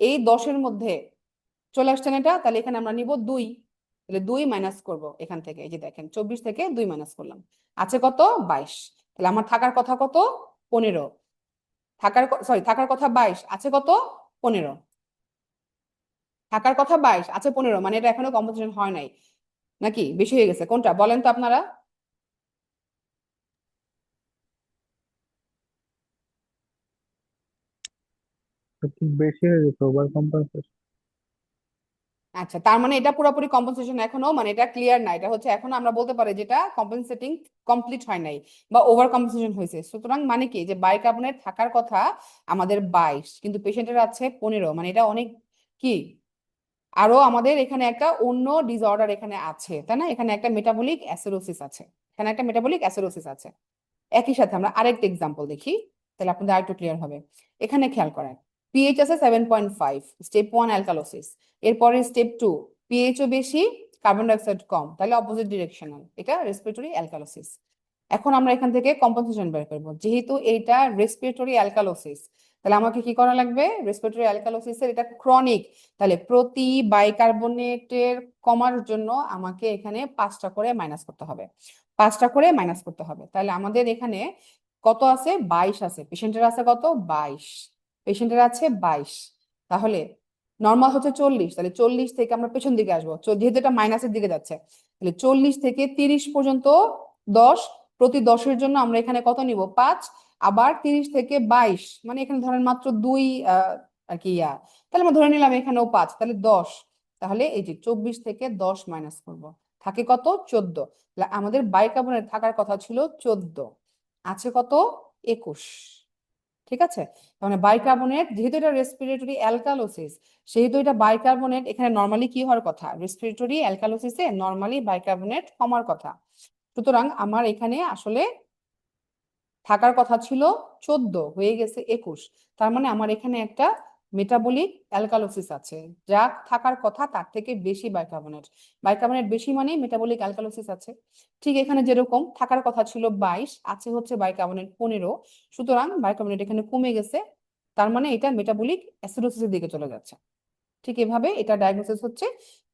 এই 10-এর মধ্যে চলে আসছে না এটা, তাহলে এখানে আমরা নিব 2, তাহলে 2 মাইনাস করব এখান থেকে, এই যে দেখেন 24 থেকে 2 মাইনাস করলাম, আছে কত 22, তাহলে আমার থাকার কথা কত 15, থাকার কথা 22, আছে কত 15, থাকার কথা 22, আছে 15, মানে এটা এখনো কম্পোজিশন হয় নাই, নাকি বেশি হয়ে গেছে, কোনটা বলেন তো আপনারা? একটু বেশি হয়ে যেত, ওভার কম্পেনসেশন। আচ্ছা, তার মানে এটা পুরোপুরি কম্পেনসেশন এখনো, মানে এটা ক্লিয়ার না, এটা হচ্ছে এখনো আমরা বলতে পারি যেটা কম্পেনসেটিং কমপ্লিট হয় নাই বা ওভার কম্পেনসেশন হয়েছে। সুতরাং মানে কি, যে বাইকার্বনেট থাকার কথা আমাদের 22, কিন্তু পেশেন্টের আছে 15, মানে এটা অনেক কি, আরো আমাদের এখানে একটা অন্য ডিসঅর্ডার এখানে আছে, তাই না, এখানে একটা মেটাবলিক অ্যাসিডোসিস আছে, এখানে একটা মেটাবলিক অ্যাসিডোসিস আছে। একই সাথে আমরা আরেকটা এক্সাম্পল দেখি, তাহলে আপনাদের আরেকটু ক্লিয়ার হবে। এখানে খেয়াল করেন পিএইচ আছে 7.5, স্টেপ 1 অ্যালকালোসিস, এরপরে স্টেপ 2 পিএইচও বেশি কার্বন ডাইঅক্সাইড কম, তাহলে অপোজিট ডিরেকশনাল, এটা রেসপিরেটরি অ্যালকালোসিস। এখন আমরা এখান থেকে কম্পেনসেশন বের করব, যেহেতু এটা রেসপিরেটরি অ্যালকালোসিস, তাহলে আমাকে কি করা লাগবে, রেসপিরেটরি অ্যালকালোসিসের এটা ক্রনিক, তাহলে প্রতি বাইকার্বনেটের কমার জন্য আমাকে এখানে 5টা করে মাইনাস করতে হবে, 5টা করে মাইনাস করতে হবে। তাহলে আমাদের এখানে কত আছে, 22 আছে, পেশেন্টের আছে কত 22, পেশেন্টের আছে 22, তাহলে নর্মাল হচ্ছে 40, তাহলে 40 থেকে আমরা পেছন দিকে আসবো, যেহেতু এটা মাইনাসের দিকে যাচ্ছে, তাহলে 40 থেকে 30 পর্যন্ত 10, প্রতি 10-এর জন্য আমরা এখানে কত নিব 5, আবার 30 থেকে 22, মানে এখানে ধরেন মাত্র 2 আর কি তাহলে আমরা ধরে নিলাম এখানেও 5, তাহলে 10, তাহলে এই যে 24 থেকে 10 মাইনাস করব, থাকে কত 14, আমাদের বাইকার্বনেট থাকার কথা ছিল 14, আছে কত 21, ঠিক আছে, তার মানে বাইকার্বনেট যেহেতু এটা রেসপিরেটরি অ্যালকালোসিস, সেহেতু এটা বাইকার্বনেট এখানে নর্মালি কি হওয়ার কথা, রেসপিরেটরি অ্যালকালোসিসে নর্মালি বাইকার্বনেট কমার কথা। সুতরাং আমার এখানে আসলে থাকার কথা ছিল 14, হয়ে গেছে 21, তার মানে আমার এখানে একটা মেটাবলিক অ্যালকালোসিস আছে, যা থাকার কথা তার থেকে বেশি বাইকার্বনেট। বাইকার্বনেট বেশি মানে মেটাবলিক অ্যালকালোসিস আছে। ঠিক এখানে যেরকম থাকার কথা ছিল 22, আছে হচ্ছে বাইকার্বনেট 15, সুতরাং বাইকার্বনেট এখানে কমে গেছে, তার মানে এটা মেটাবলিক অ্যাসিডোসিসের দিকে চলে যাচ্ছে। ঠিক এভাবে এটা ডায়াগনোসিস হচ্ছে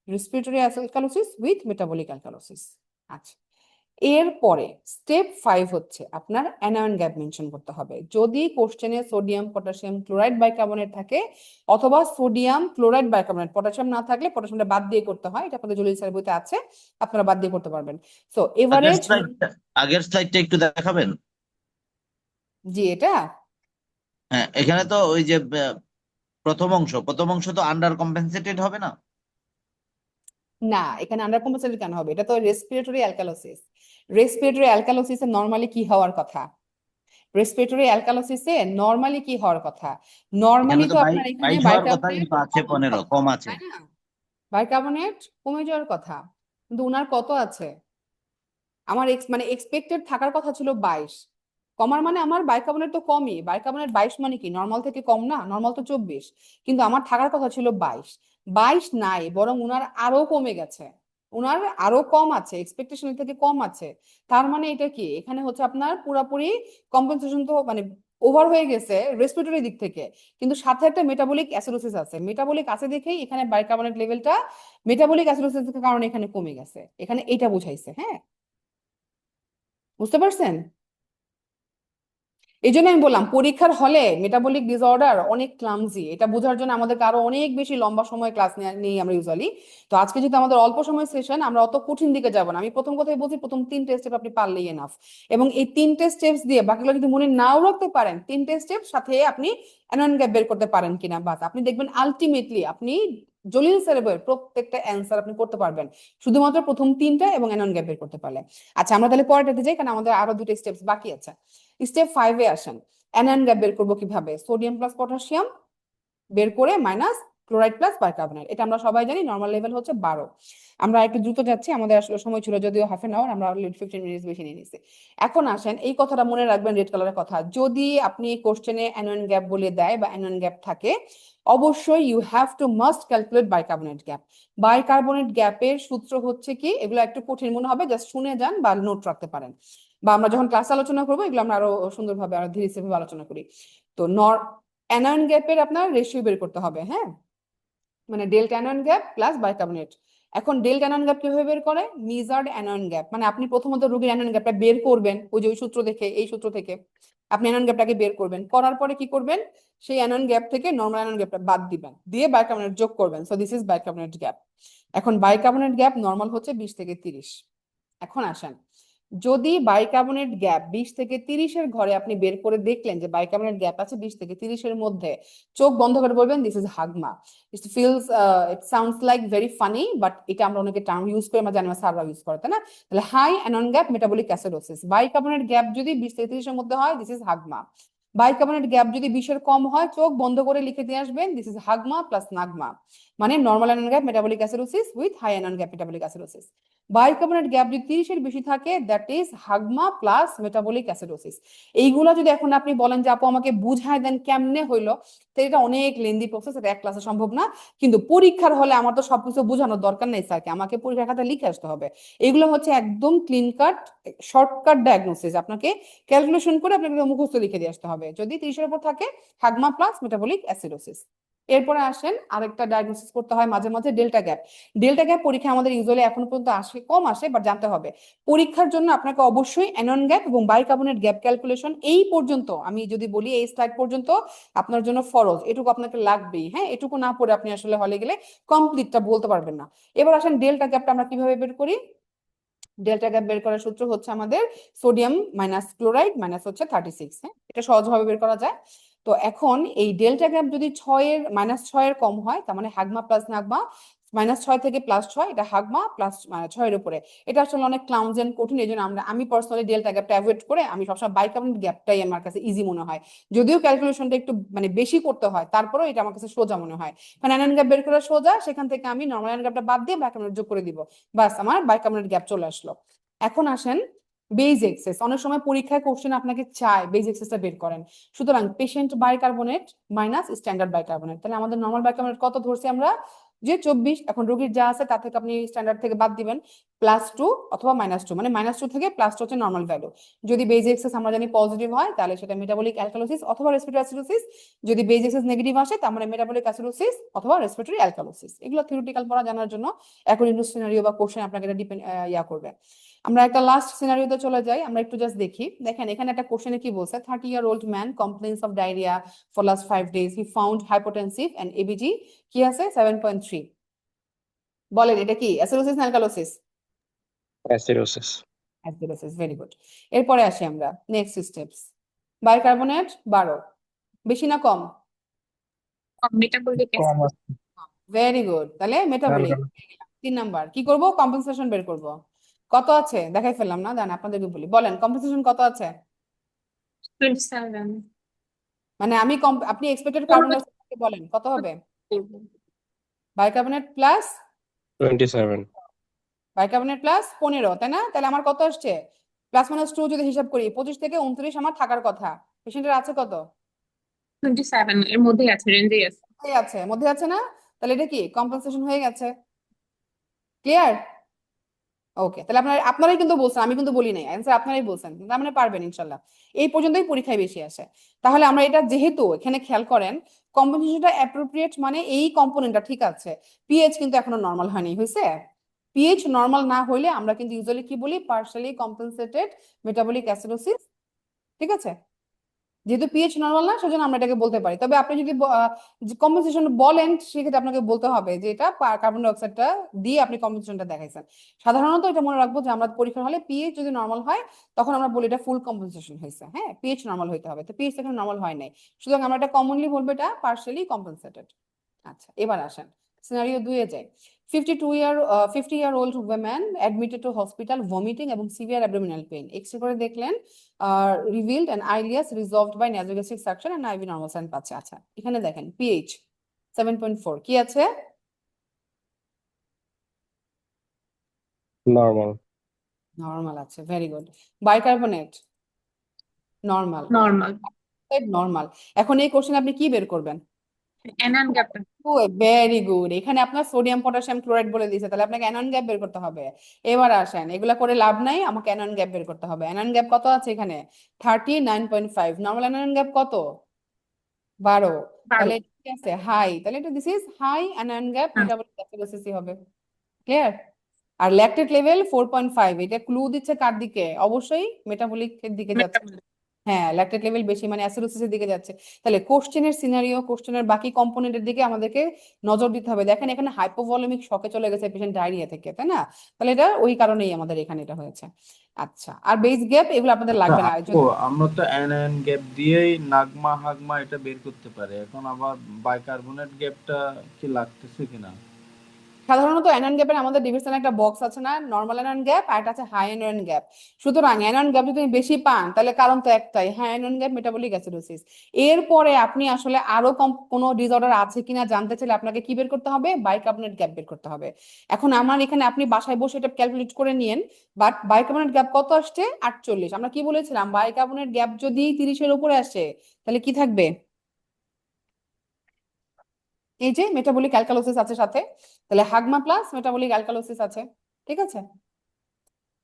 respiratory alkalosis with metabolic alkalosis. আচ্ছা, এরপরে স্টেপ 5 হচ্ছে আপনার অ্যানায়ন গ্যাপ মেনশন করতে হবে। যদি কোশ্চেনে সোডিয়াম পটাশিয়াম ক্লোরাইড বাইকার্বনেট থাকে অথবা সোডিয়াম ক্লোরাইড বাইকার্বনেট, পটাশিয়াম না থাকলে পটাশিয়ামটা বাদ দিয়ে করতে হয়, এটা আপনাদের জলিল স্যারের বইতে আছে, আপনারা বাদ দিয়ে করতে পারবেন। সো এভারেজ, আগের স্লাইডটা একটু দেখাবেন। জি এটা হ্যাঁ, এখানে তো ওই যে প্রথম অংশ তো আন্ডার কম্পেনসেটেড হবে না? না, এখানে আন্ডার কম্পেনসেটেড কেন হবে, এটা তো রেসপিরেটরি অ্যালকালোসিস। রেসপিরেটরি অ্যালকালোসিসে নরমালি কি হওয়ার কথা, রেসপিরেটরি অ্যালকালোসিসে নরমালি কি হওয়ার কথা, নরমালি এখানে তো তো আপনার এখানে 22 হওয়ার কথা, বাইকার্বনেট কিন্তু আছে 15, কম আছে। তাই না, বাইকার্বনেট কমে যাওয়ার কথা, কিন্তু উনার কত আছে, আমার মানে এক্সপেক্টেড থাকার কথা ছিল 22, কমার মানে আমার বাইকার্বনেট তো কমই, বাইকার্বনেট 22 মানে কি নরমাল থেকে কম না, নরমাল তো 24, কিন্তু আমার থাকার কথা ছিল 22, 22 নাই, বরং উনার আরো কমে গেছে, উনার আরো কম আছে, এক্সপেকটেশনের থেকে কম আছে। তার মানে এটা কি, এখানে হচ্ছে আপনার পুরাপুরি কম্পেনসেশন তো মানে ওভার হয়ে গেছে রেসপিরেটরি দিক থেকে, কিন্তু সাথে একটা মেটাবলিক অ্যাসিডোসিস আছে, মেটাবলিক আছে দেখেই এখানে বাইকার্বনেট লেভেলটা মেটাবলিক অ্যাসিডোসিসের কারণে এখানে কমে গেছে, এখানে এটা বুঝাইছে। হ্যাঁ, বুঝতে পারছেন? এই জন্য আমি বললাম পরীক্ষার হলে মেটাবলিক ডিসঅর্ডার অনেক ক্লামজি, এটা বোঝার জন্য আমাদেরকে আরো অনেক বেশি লম্বা সময় ক্লাস নেই আমরা ইউজুয়ালি। তো আজকে যেহেতু আমাদের অল্প সময় সেশন, আমরা অত কঠিন দিকে যাব না। আমি প্রথম কথাই বলছি, প্রথম 3টে স্টেপ আপনি পারলেই এনাফ, এবং এই 3টে স্টেপস দিয়ে বাকিগুলো যদি মনে নাও রাখতে পারেন, 3টে স্টেপ সাথে আপনি অ্যানোয়ান গ্যাপ বের করতে পারেন কিনা, বাস আপনি দেখবেন আলটিমেটলি আপনি জলিল স্যারের বইয়ের প্রত্যেকটা অ্যান্সার আপনি করতে পারবেন, শুধুমাত্র প্রথম 3টা এবং অ্যানোয়ান গ্যাপ বের করতে পারলে। আচ্ছা, আমরা তাহলে পরেরটাতে যাই, কারণ আমাদের আরো 2টা স্টেপস বাকি আছে। স্টেপ 5-এ আসেন। অ্যানায়ন গ্যাপ বের করবো কিভাবে, সোডিয়াম প্লাস পটাশিয়াম বের করে মাইনাস ক্লোরাইড প্লাস বাইকার্বনেট, এটা আমরা সবাই জানি নরমাল লেভেল হচ্ছে 12। আমরা একটু দ্রুত যাচ্ছি, আমাদের আসলে সময় ছিল যদিও হাফ এন আওয়ার, আমরা 15 মিনিট বেশি নিয়ে নিছি। এখন আসেন, এই কথাটা মনে রাখবেন, রেড কালারের কথা, যদি আপনি কোশ্চেনে অ্যানোয়ান গ্যাপ বলে দেয় বা অ্যানোয়ান গ্যাপ থাকে, অবশ্যই you have to must calculate bicarbonate gap. Bicarbonate গ্যাপের সূত্র হচ্ছে কি, এগুলো একটু কঠিন মনে হবে, জাস্ট শুনে যান বা নোট রাখতে পারেন, বা আমরা যখন ক্লাস আলোচনা করবো এগুলো আমরা আরো সুন্দরভাবে আরো ধীরে ধীরে আলোচনা করি। তো অ্যানোয়ান গ্যাপের আপনার রেশিও বের করতে হবে। হ্যাঁ, মানে ডেল্টা অ্যানোয়ান গ্যাপ প্লাস বাইকার্বনেট। এখন ডেল্টা অ্যানোয়ান গ্যাপ কিভাবে বের করে, মিজার্ড অ্যানোয়ান গ্যাপ, মানে আপনি প্রথমত রোগীর অ্যানোয়ান গ্যাপটা বের করবেন, ওই যে ওই সূত্র দেখে, এই সূত্র থেকে আপনি অ্যানোয়ান গ্যাপটাকে বের করবেন, করার পরে কি করবেন, সেই অ্যানোয়ান গ্যাপ থেকে নরমাল অ্যানোয়ান গ্যাপটা বাদ দিবেন, দিয়ে বাইকার্বনেট যোগ করবেন, so this is bicarbonate gap. এখন বাইকার্বনেট গ্যাপ নরমাল হচ্ছে 20 থেকে 30। এখন আসেন, যদি বাইকার্বনেট গ্যাপ 20 থেকে 30-এর ঘরে আপনি বের করে দেখলেন যে বাইকার্বনেট গ্যাপ আছে 20 থেকে 30-এর মধ্যে, চোখ বন্ধ করে বলবেন this is HAGMA. It feels it sounds like very funny, but এটা আমরা অনেকে টার্ম ইউজ করে, আমরা জানি না স্যাররা ইউজ করে, তাই না? তাহলে high anion gap metabolic acidosis, bicarbonate gap যদি 20 থেকে 30-এর মধ্যে হয় this is HAGMA. Bicarbonate gap যদি 20-এর কম হয়, চোখ বন্ধ করে লিখে দিয়ে আসবেন this is HAGMA plus NAGMA, মানে normal anion gap metabolic acidosis with high anion gap metabolic acidosis. Bicarbonate gap যদি 30-এর বেশি থাকে, that is HAGMA plus metabolic acidosis. এইগুলো যদি এখন আপনি বলেন যে আপু আমাকে বুঝায় দেন কেমনে হইলো, তো এটা অনেক লেন্দি প্রসেস, এটা এক ক্লাসে সম্ভব না। কিন্তু পরীক্ষার হলে আমার তো সবকিছু বোঝানোর দরকার নেই স্যারকে, আমাকে পরীক্ষার খাতা লিখে আসতে হবে। এগুলো হচ্ছে একদম ক্লিন কাট শর্টকাট ডায়াগনোসিস, আপনাকে ক্যালকুলেশন করে আপনাকে মুখস্থ লিখে দিয়ে আসতে হবে। যদি 30-এর উপর থাকে, হাগমা প্লাস মেটাবলিক অ্যাসিডোসিস। এরপরে আসেন আরেকটা ডায়াগনোসিস করতে হয় মাঝে মাঝে, ডেল্টা গ্যাপ। ডেল্টা গ্যাপ পরীক্ষা আমাদের ইউজুয়ালি এখন পর্যন্ত আসে, কম আসে, বাট জানতে হবে। পরীক্ষার জন্য আপনাকে অবশ্যই অ্যানোন গ্যাপ এবং বাইকার্বনেট গ্যাপ ক্যালকুলেশন এই পর্যন্ত, আমি যদি বলি এই স্লাইড পর্যন্ত আপনার জন্য ফরজ, এটুকু আপনাকে লাগবেই। হ্যাঁ, এটুকু না পড়ে আপনি আসলে হলে গেলে কমপ্লিটটা বলতে পারবেন না। এবার আসেন ডেল্টা গ্যাপটা আমরা কিভাবে বের করি। ডেল্টা গ্যাপ বের করার সূত্র হচ্ছে আমাদের সোডিয়াম মাইনাস ক্লোরাইড মাইনাস হচ্ছে 36। হ্যাঁ, এটা সহজভাবে বের করা যায়। তো এখন এই ডেল্টা গ্যাপ যদি 6-এর -6-এর কম হয়, তার মানে হাগমা প্লাস নাগমা, -6 থেকে +6, এটা হাগমা প্লাস 6 এর উপরে। এটা আসলে অনেক ক্লাউনজ এন্ড কঠিন, এই জন্য আমি পার্সোনালি ডেল্টা গ্যাপটা অ্যাভয়েড করে আমি সবসময় বাইকার্বনেট গ্যাপটাই আমার কাছে ইজি মনে হয়। যদিও ক্যালকুলেশনটা একটু বেশি করতে হয়, তারপরেও এটা আমার কাছে সোজা মনে হয়। কারণ অ্যানায়ন গ্যাপ বের করা সোজা, সেখান থেকে আমি নর্মাল অ্যানায়ন গ্যাপটা বাদ দিয়ে বাইকার্বনেট যোগ করে দিব, বাস আমার বাইকার্বনেট গ্যাপ চলে আসলো। এখন আসেন বেজ এক্সেস। অনেক সময় পরীক্ষায় কোশ্চেন আপনাকে চায় বেজ এক্সেসটা বের করেন। সুতরাং patient bicarbonate minus standard bicarbonate, তাহলে আমাদের নর্মাল বাইকার্বনেট কত ধরছি আমরা, যে 24। এখন রোগীর যা আছে তার থেকে আপনি স্ট্যান্ডার্ড থেকে বাদ দিবেন +2 অথবা -2, মানে -2 থেকে +2 হচ্ছে নর্মাল ভ্যালু। যদি বেজ এক্সেস আমরা জানি পজিটিভ হয় তাহলে সেটা মেটাবলিক অ্যালকালোসিস অথবা রেসপিরেটরি অ্যাসিডোসিস, যদি বেজ এক্সেস নেগেটিভ আসে তার মানে মেটাবলিক অ্যাসিডোসিস অথবা রেসপিরেটরি অ্যালকালোসিস। এগুলো থিওরিটিক্যাল পড়া জানার জন্য এখন ইন্ডু সিনারিও বা কোশ্চেন আপনাকে এটা ডিপেন্ড করবে। আমরা একটা লাস্ট সিনারিওতে চলে যাই, আমরা একটু জাস্ট দেখি। দেখেন এখানে একটা কোশ্চেনে কি বলছে, 30-year-old man complains of diarrhea for last 5 days. He found hypotensive and ABG কি আছে 7.3। বলেন এটা কি অ্যাসিডোসিস না alkalosis? Acidosis. Acidosis, very good. এরপরে আসি আমরা নেক্সট স্টেপস। বাইকার্বনেট 12, বেশি না কম? মেটাবলিক কম আছে। ভেরি গুড, তাহলে মেটাবলিক। 3 নাম্বার কি করব, কম্পেনসেশন বের করব। কত আছে দেখাই ফেললাম না, দাঁড়ান আপনাদেরকে বলি, বলেন কম্পেনসেশন কত আছে? 27 মানে আপনি এক্সপেক্টেড কার্বন ডাইঅক্সাইড বলেন কত হবে? Bicarbonate plus 27। বাইকার্বনেট প্লাস 15, তাই না? তাহলে আমার কত আসছে, +-2 যদি হিসাব করি 25 থেকে 29 আমার থাকার কথা। পেশেন্টের আছে কত? 27 এর মধ্যেই আছে, রেঞ্জেই আছে। এই আছে, মধ্যে আছে না? তাহলে এটা কি কম্পেনসেশন হয়ে গেছে? ক্লিয়ার? ওকে, তাহলে আপনারাই কিন্তু বলছেন, আমি কিন্তু বলি নাই, অ্যান্সার আপনারাই বলছেন, তার মানে পারবেন ইনশাল্লাহ। এই পর্যন্তই পরীক্ষায় বেশি আসে। তাহলে আমরা এটা যেহেতু এখানে খেয়াল করেন কম্পেনসেশনটা অ্যাপ্রোপ্রিয়েট, মানে এই কম্পোনেন্টটা ঠিক আছে, পিএইচ কিন্তু এখনো নরমাল হয়নি, হয়েছে? পিএইচ নরমাল না হইলে আমরা কিন্তু ইউজুয়ালি কি বলি, পার্শালি কম্পেনসেটেড মেটাবলিক অ্যাসিডোসিস, ঠিক আছে? যেহেতু পিএইচ নরমাল না, সেজন্য আমরা এটাকে বলতে পারি। তবে আপনি যদি কম্পেনসেশন বলেন, সেক্ষেত্রে আপনাকে বলতে হবে যে এটা কার্বন ডাইঅক্সাইডটা দিয়ে আপনি কম্পেনসেশনটা দেখাইছেন। সাধারণত এটা মনে রাখবো যে আমরা পরীক্ষা হলে পিএইচ যদি নরমাল হয় তখন আমরা বলি এটা ফুল কম্পেনসেশন হয়েছে। হ্যাঁ, পিএইচ নরমাল হইতে হবে, তো পিএইচ এখানে নরমাল হয় নাই, সুতরাং আমরা এটা কমনলি বলবো এটা পার্শালি কম্পেনসেটেড। আচ্ছা, এবার আসেন সিনারিও 2 এ যাই। 50-year-old woman admitted to hospital vomiting এবং severe abdominal pain. এক্সরে করে দেখলেন revealed an ileus resolved by nasogastric suction and IV normal sign পাচ্ছে। আচ্ছা, এখানে দেখেন pH 7.4 কি আছে? নরমাল। নরমাল আছে, very good. Bicarbonate normal, normal. Normal. এখন এই কোশ্চেন আপনি কি বের করবেন? অ্যানায়ন গ্যাপটা ভেরি গুড, এখানে আপনার সোডিয়াম পটাশিয়াম ক্লোরাইড বলে দিয়েছে, তাহলে আপনাকে অ্যানন গ্যাপ বের করতে হবে। এবার আসেন, এগুলা করে লাভ নাই, আমাকে অ্যানন গ্যাপ বের করতে হবে। অ্যানন গ্যাপ কত আছে এখানে? 39.5। নরমাল অ্যানন গ্যাপ কত? 12। তাহলে ঠিক আছে, হাই, তাহলে এটা this is high anion gap, metabolic acidosis হবে। ক্লিয়ার? আর ল্যাকটেট লেভেল 4.5, এটা ক্লু দিচ্ছে কার দিকে? অবশ্যই মেটাবলিক এর দিকে যাচ্ছে। হ্যাঁ, ল্যাকটেট লেভেল বেশি মানে অ্যাসিডোসিসের দিকে যাচ্ছে। তাহলে কোশ্চেনের সিনারিও, কোশ্চেনের বাকি কম্পোনেন্টের দিকে আমাদেরকে নজর দিতে হবে। দেখেন এখানে হাইপোভলিমিক শকে চলে গেছে পেশেন্ট ডায়রিয়া থেকে, তাই না? তাহলে এটা ওই কারণেই আমাদের এখানে এটা হয়েছে। আচ্ছা, আর বেস গ্যাপ এগুলো আপনাদের লাগবে না। আপু, আমরা তো অ্যানায়ন গ্যাপ দিয়েই নাগমা হাগমা এটা বের করতে পারি, এখন আবার বাইকার্বনেট গ্যাপটা কি লাগতেছে কিনা? সাধারণত অ্যানন গ্যাপের আমাদের ডিভিশনে একটা বক্স আছে না, নরমাল অ্যানন গ্যাপ আর একটা আছে হাই অ্যানন গ্যাপ। সুতরাং অ্যানন গ্যাপ যদি তুমি বেশি পান তাহলে কারণ তো একটাই, high anion gap metabolic acidosis. এরপরে আপনি আসলে আরো কম কোনো ডিসঅর্ডার আছে কিনা জানতে চাইলে আপনাকে কি বের করতে হবে, বাইকার্বনেট গ্যাপ বের করতে হবে। এখন আমার এখানে আপনি বাসায় বসে এটা ক্যালকুলেট করে নিয়েন, বাট বাইকার্বনেট গ্যাপ কত আসছে? 48। আমরা কি বলেছিলাম, বাইকার্বনেট গ্যাপ যদি 30-এর উপরে আসে তাহলে কি থাকবে? এই যে মেটাবলিক অ্যালকালোসিস আছে সাথে, তাহলে হাগমা প্লাস মেটাবলিক অ্যালকালোসিস আছে, ঠিক আছে?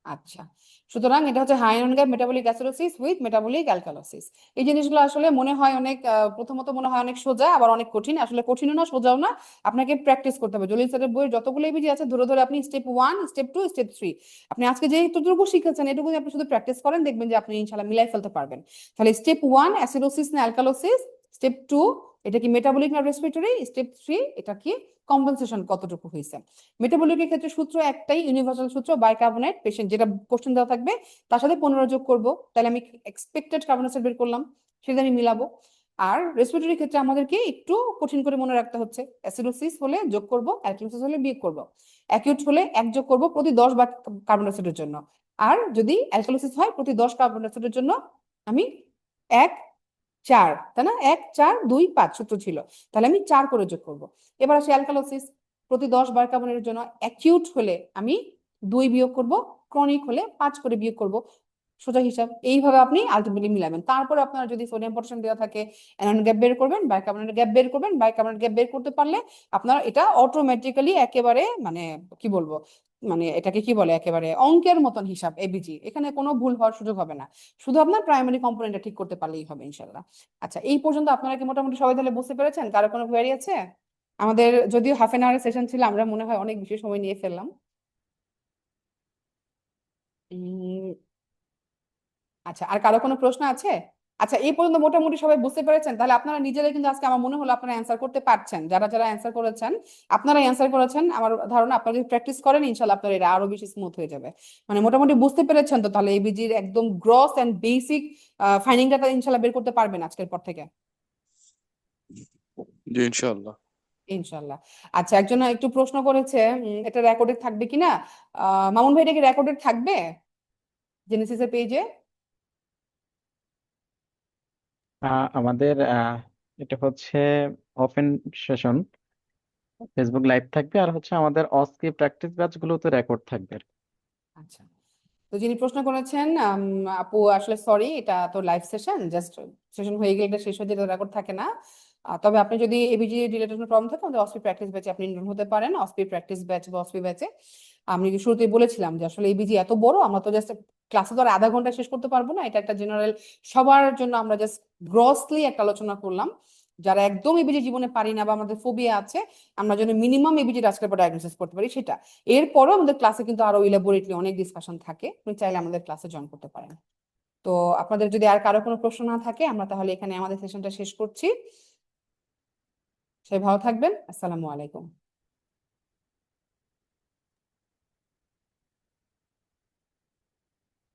আচ্ছা, সুতরাং এটা হচ্ছে high anion gap metabolic acidosis with metabolic alkalosis. এই জিনিসগুলো আসলে মনে হয় অনেক প্রথমত মনে হয় অনেক সোজা, আবার অনেক কঠিন। আসলে কঠিনও না সোজাও না, আপনাকে প্র্যাকটিস করতে হবে। জলিল স্যারের বইয়ের যতগুলো এবিজি আছে ধরে ধরে আপনি স্টেপ 1, স্টেপ 2, স্টেপ 3 আপনি আজকে যে এতটুকু শিখেছেন এটুকু আপনি শুধু প্র্যাকটিস করেন, দেখবেন যে আপনি ইনশাআল্লাহ মিলাই ফেলতে পারবেন। তাহলে স্টেপ 1 অ্যাসিডোসিস না অ্যালকালোসিস, স্টেপ 2 এটা কি মেটাবলিক না রেসপিরেটরি, স্টেপ 3 এটা কি কম্পেনসেশন কতটুকু হয়েছে। মেটাবলিকের ক্ষেত্রে সূত্র একটাই, ইউনিভার্সাল সূত্র, বাইকার্বনেট পেশেন্ট যেটা কোশ্চেন দেওয়া থাকবে তার সাথে 15 যোগ করব, তাহলে আমি এক্সপেক্টেড কার্বন ডাইঅক্সাইড বের করলাম, সেটা আমি মিলাবো। আর রেসপিরেটরি ক্ষেত্রে আমাদেরকে একটু কঠিন করে মনে রাখতে হচ্ছে, অ্যাসিডোসিস হলে যোগ করব, অ্যালকালোসিস হলে বিয়োগ করব, অ্যাকিউট হলে 1 যোগ করব প্রতি 10 বার কার্বন ডাইঅক্সাইডের জন্য, আর যদি অ্যালকালোসিস হয় প্রতি 10 কার্বন ডাইঅক্সাইডের জন্য আমি 1 4, তাই না, 1 4 2 5 সূত্র ছিল, তাহলে আমি 4 করে যোগ করব। এবার আসি অ্যালকালোসিস, প্রতি 10 বার কার্বনের জন্য অ্যাকিউট হলে আমি 2 বিয়োগ করব, ক্রনিক হলে 5 করে বিয়োগ করব, সোজা হিসাব। এইভাবে আপনি আলটিমেটলি মিলাবেন। তারপরে আপনার যদি সোডিয়াম পটাশিয়াম দেওয়া থাকে অ্যানোন গ্যাপ বের করবেন, বাইকার্বনেট গ্যাপ বের করবেন, বাইকার্বনেট গ্যাপ বের করতে পারলে আপনার এটা অটোমেটিক্যালি একেবারে মানে কি বলবো, মানে এটাকে কি বলে, একেবারে অঙ্কের মতন হিসাব এবিজি, এখানে কোনো ভুল হওয়ার সুযোগ হবে না, শুধু আপনার প্রাইমারি কম্পোনেন্টটা ঠিক করতে পারলেই হবে ইনশাল্লাহ। আচ্ছা, এই পর্যন্ত আপনারা কি মোটামুটি সবাই তাহলে বুঝতে পেরেছেন? কারো কোনো কোয়েরি আছে? আমাদের যদিও হাফ এন আওয়ারের সেশন ছিল, আমরা মনে হয় অনেক বেশি সময় নিয়ে ফেললাম। আচ্ছা, আর কারো কোনো প্রশ্ন আছে? আচ্ছা, এই পর্যন্ত মোটামুটি সবাই বুঝতে পেরেছেন? তাহলে আপনারা নিজেরাই কিন্তু আজকে আমার মনে হলো আপনারা অ্যান্সার করতে পারছেন, যারা যারা অ্যান্সার করেছেন আপনারা অ্যান্সার করেছেন। আমার ধারণা আপনারা যদি প্র্যাকটিস করেন ইনশাল্লাহ আপনার এটা আরো বেশি স্মুথ হয়ে যাবে। মানে মোটামুটি বুঝতে পেরেছেন তো তাহলে এবিজির একদম গ্রস এন্ড বেসিক ফাইন্ডিংটা ইনশাল্লাহ বের করতে পারবেন আজকের পর থেকে জি ইনশাআল্লাহ। ইনশাল্লাহ। আচ্ছা, একজন একটু প্রশ্ন করেছে এটা রেকর্ডেড থাকবে কিনা। মামুন ভাই, এটা কি রেকর্ডেড থাকবে জেনেসিসের পেজে? আমাদের এটা হচ্ছে ওপেন সেশন, ফেসবুক লাইভ থাকবে, আর হচ্ছে আমাদের অস্কি প্র্যাকটিস ব্যাচ গুলোতে রেকর্ড থাকবে। আচ্ছা, তো যিনি প্রশ্ন করেছেন আপু, আসলে সরি, এটা তো লাইভ সেশন, জাস্ট সেশন হয়ে গেলে এটা শেষ হয়ে যেতে রেকর্ড থাকে না। তবে আপনি যদি এবিজি রিলেটেড কোনো প্রবলেম থাকে আমাদের অসপি প্র্যাকটিস ব্যাচে আপনি এনরোল হতে পারেন, অসপি প্র্যাকটিস ব্যাচ বা অসপি ব্যাচে। আমি শুরুতেই বলেছিলাম যে আসলে এবিজি এত বড়, আমরা তো জাস্ট ক্লাসে তো আর আধা ঘন্টা শেষ করতে পারবো না, এটা একটা জেনারেল সবার জন্য আমরা জাস্ট গ্রসলি একটা আলোচনা করলাম। যারা একদম এবিজি জীবনে পারি না বা আমাদের ফোবিয়া আছে, আমরা যেন মিনিমাম এবিজি আজকের পর ডায়াগনোসিস করতে পারি সেটা। এরপরও আমাদের ক্লাসে কিন্তু আরো ইলাবোরেটলি অনেক ডিসকাশন থাকে, আপনি চাইলে আমাদের ক্লাসে জয়েন করতে পারেন। তো আপনাদের যদি আর কারো কোনো প্রশ্ন না থাকে আমরা তাহলে এখানে আমাদের সেশনটা শেষ করছি। সবাই ভালো থাকবেন। আসসালামু আলাইকুম।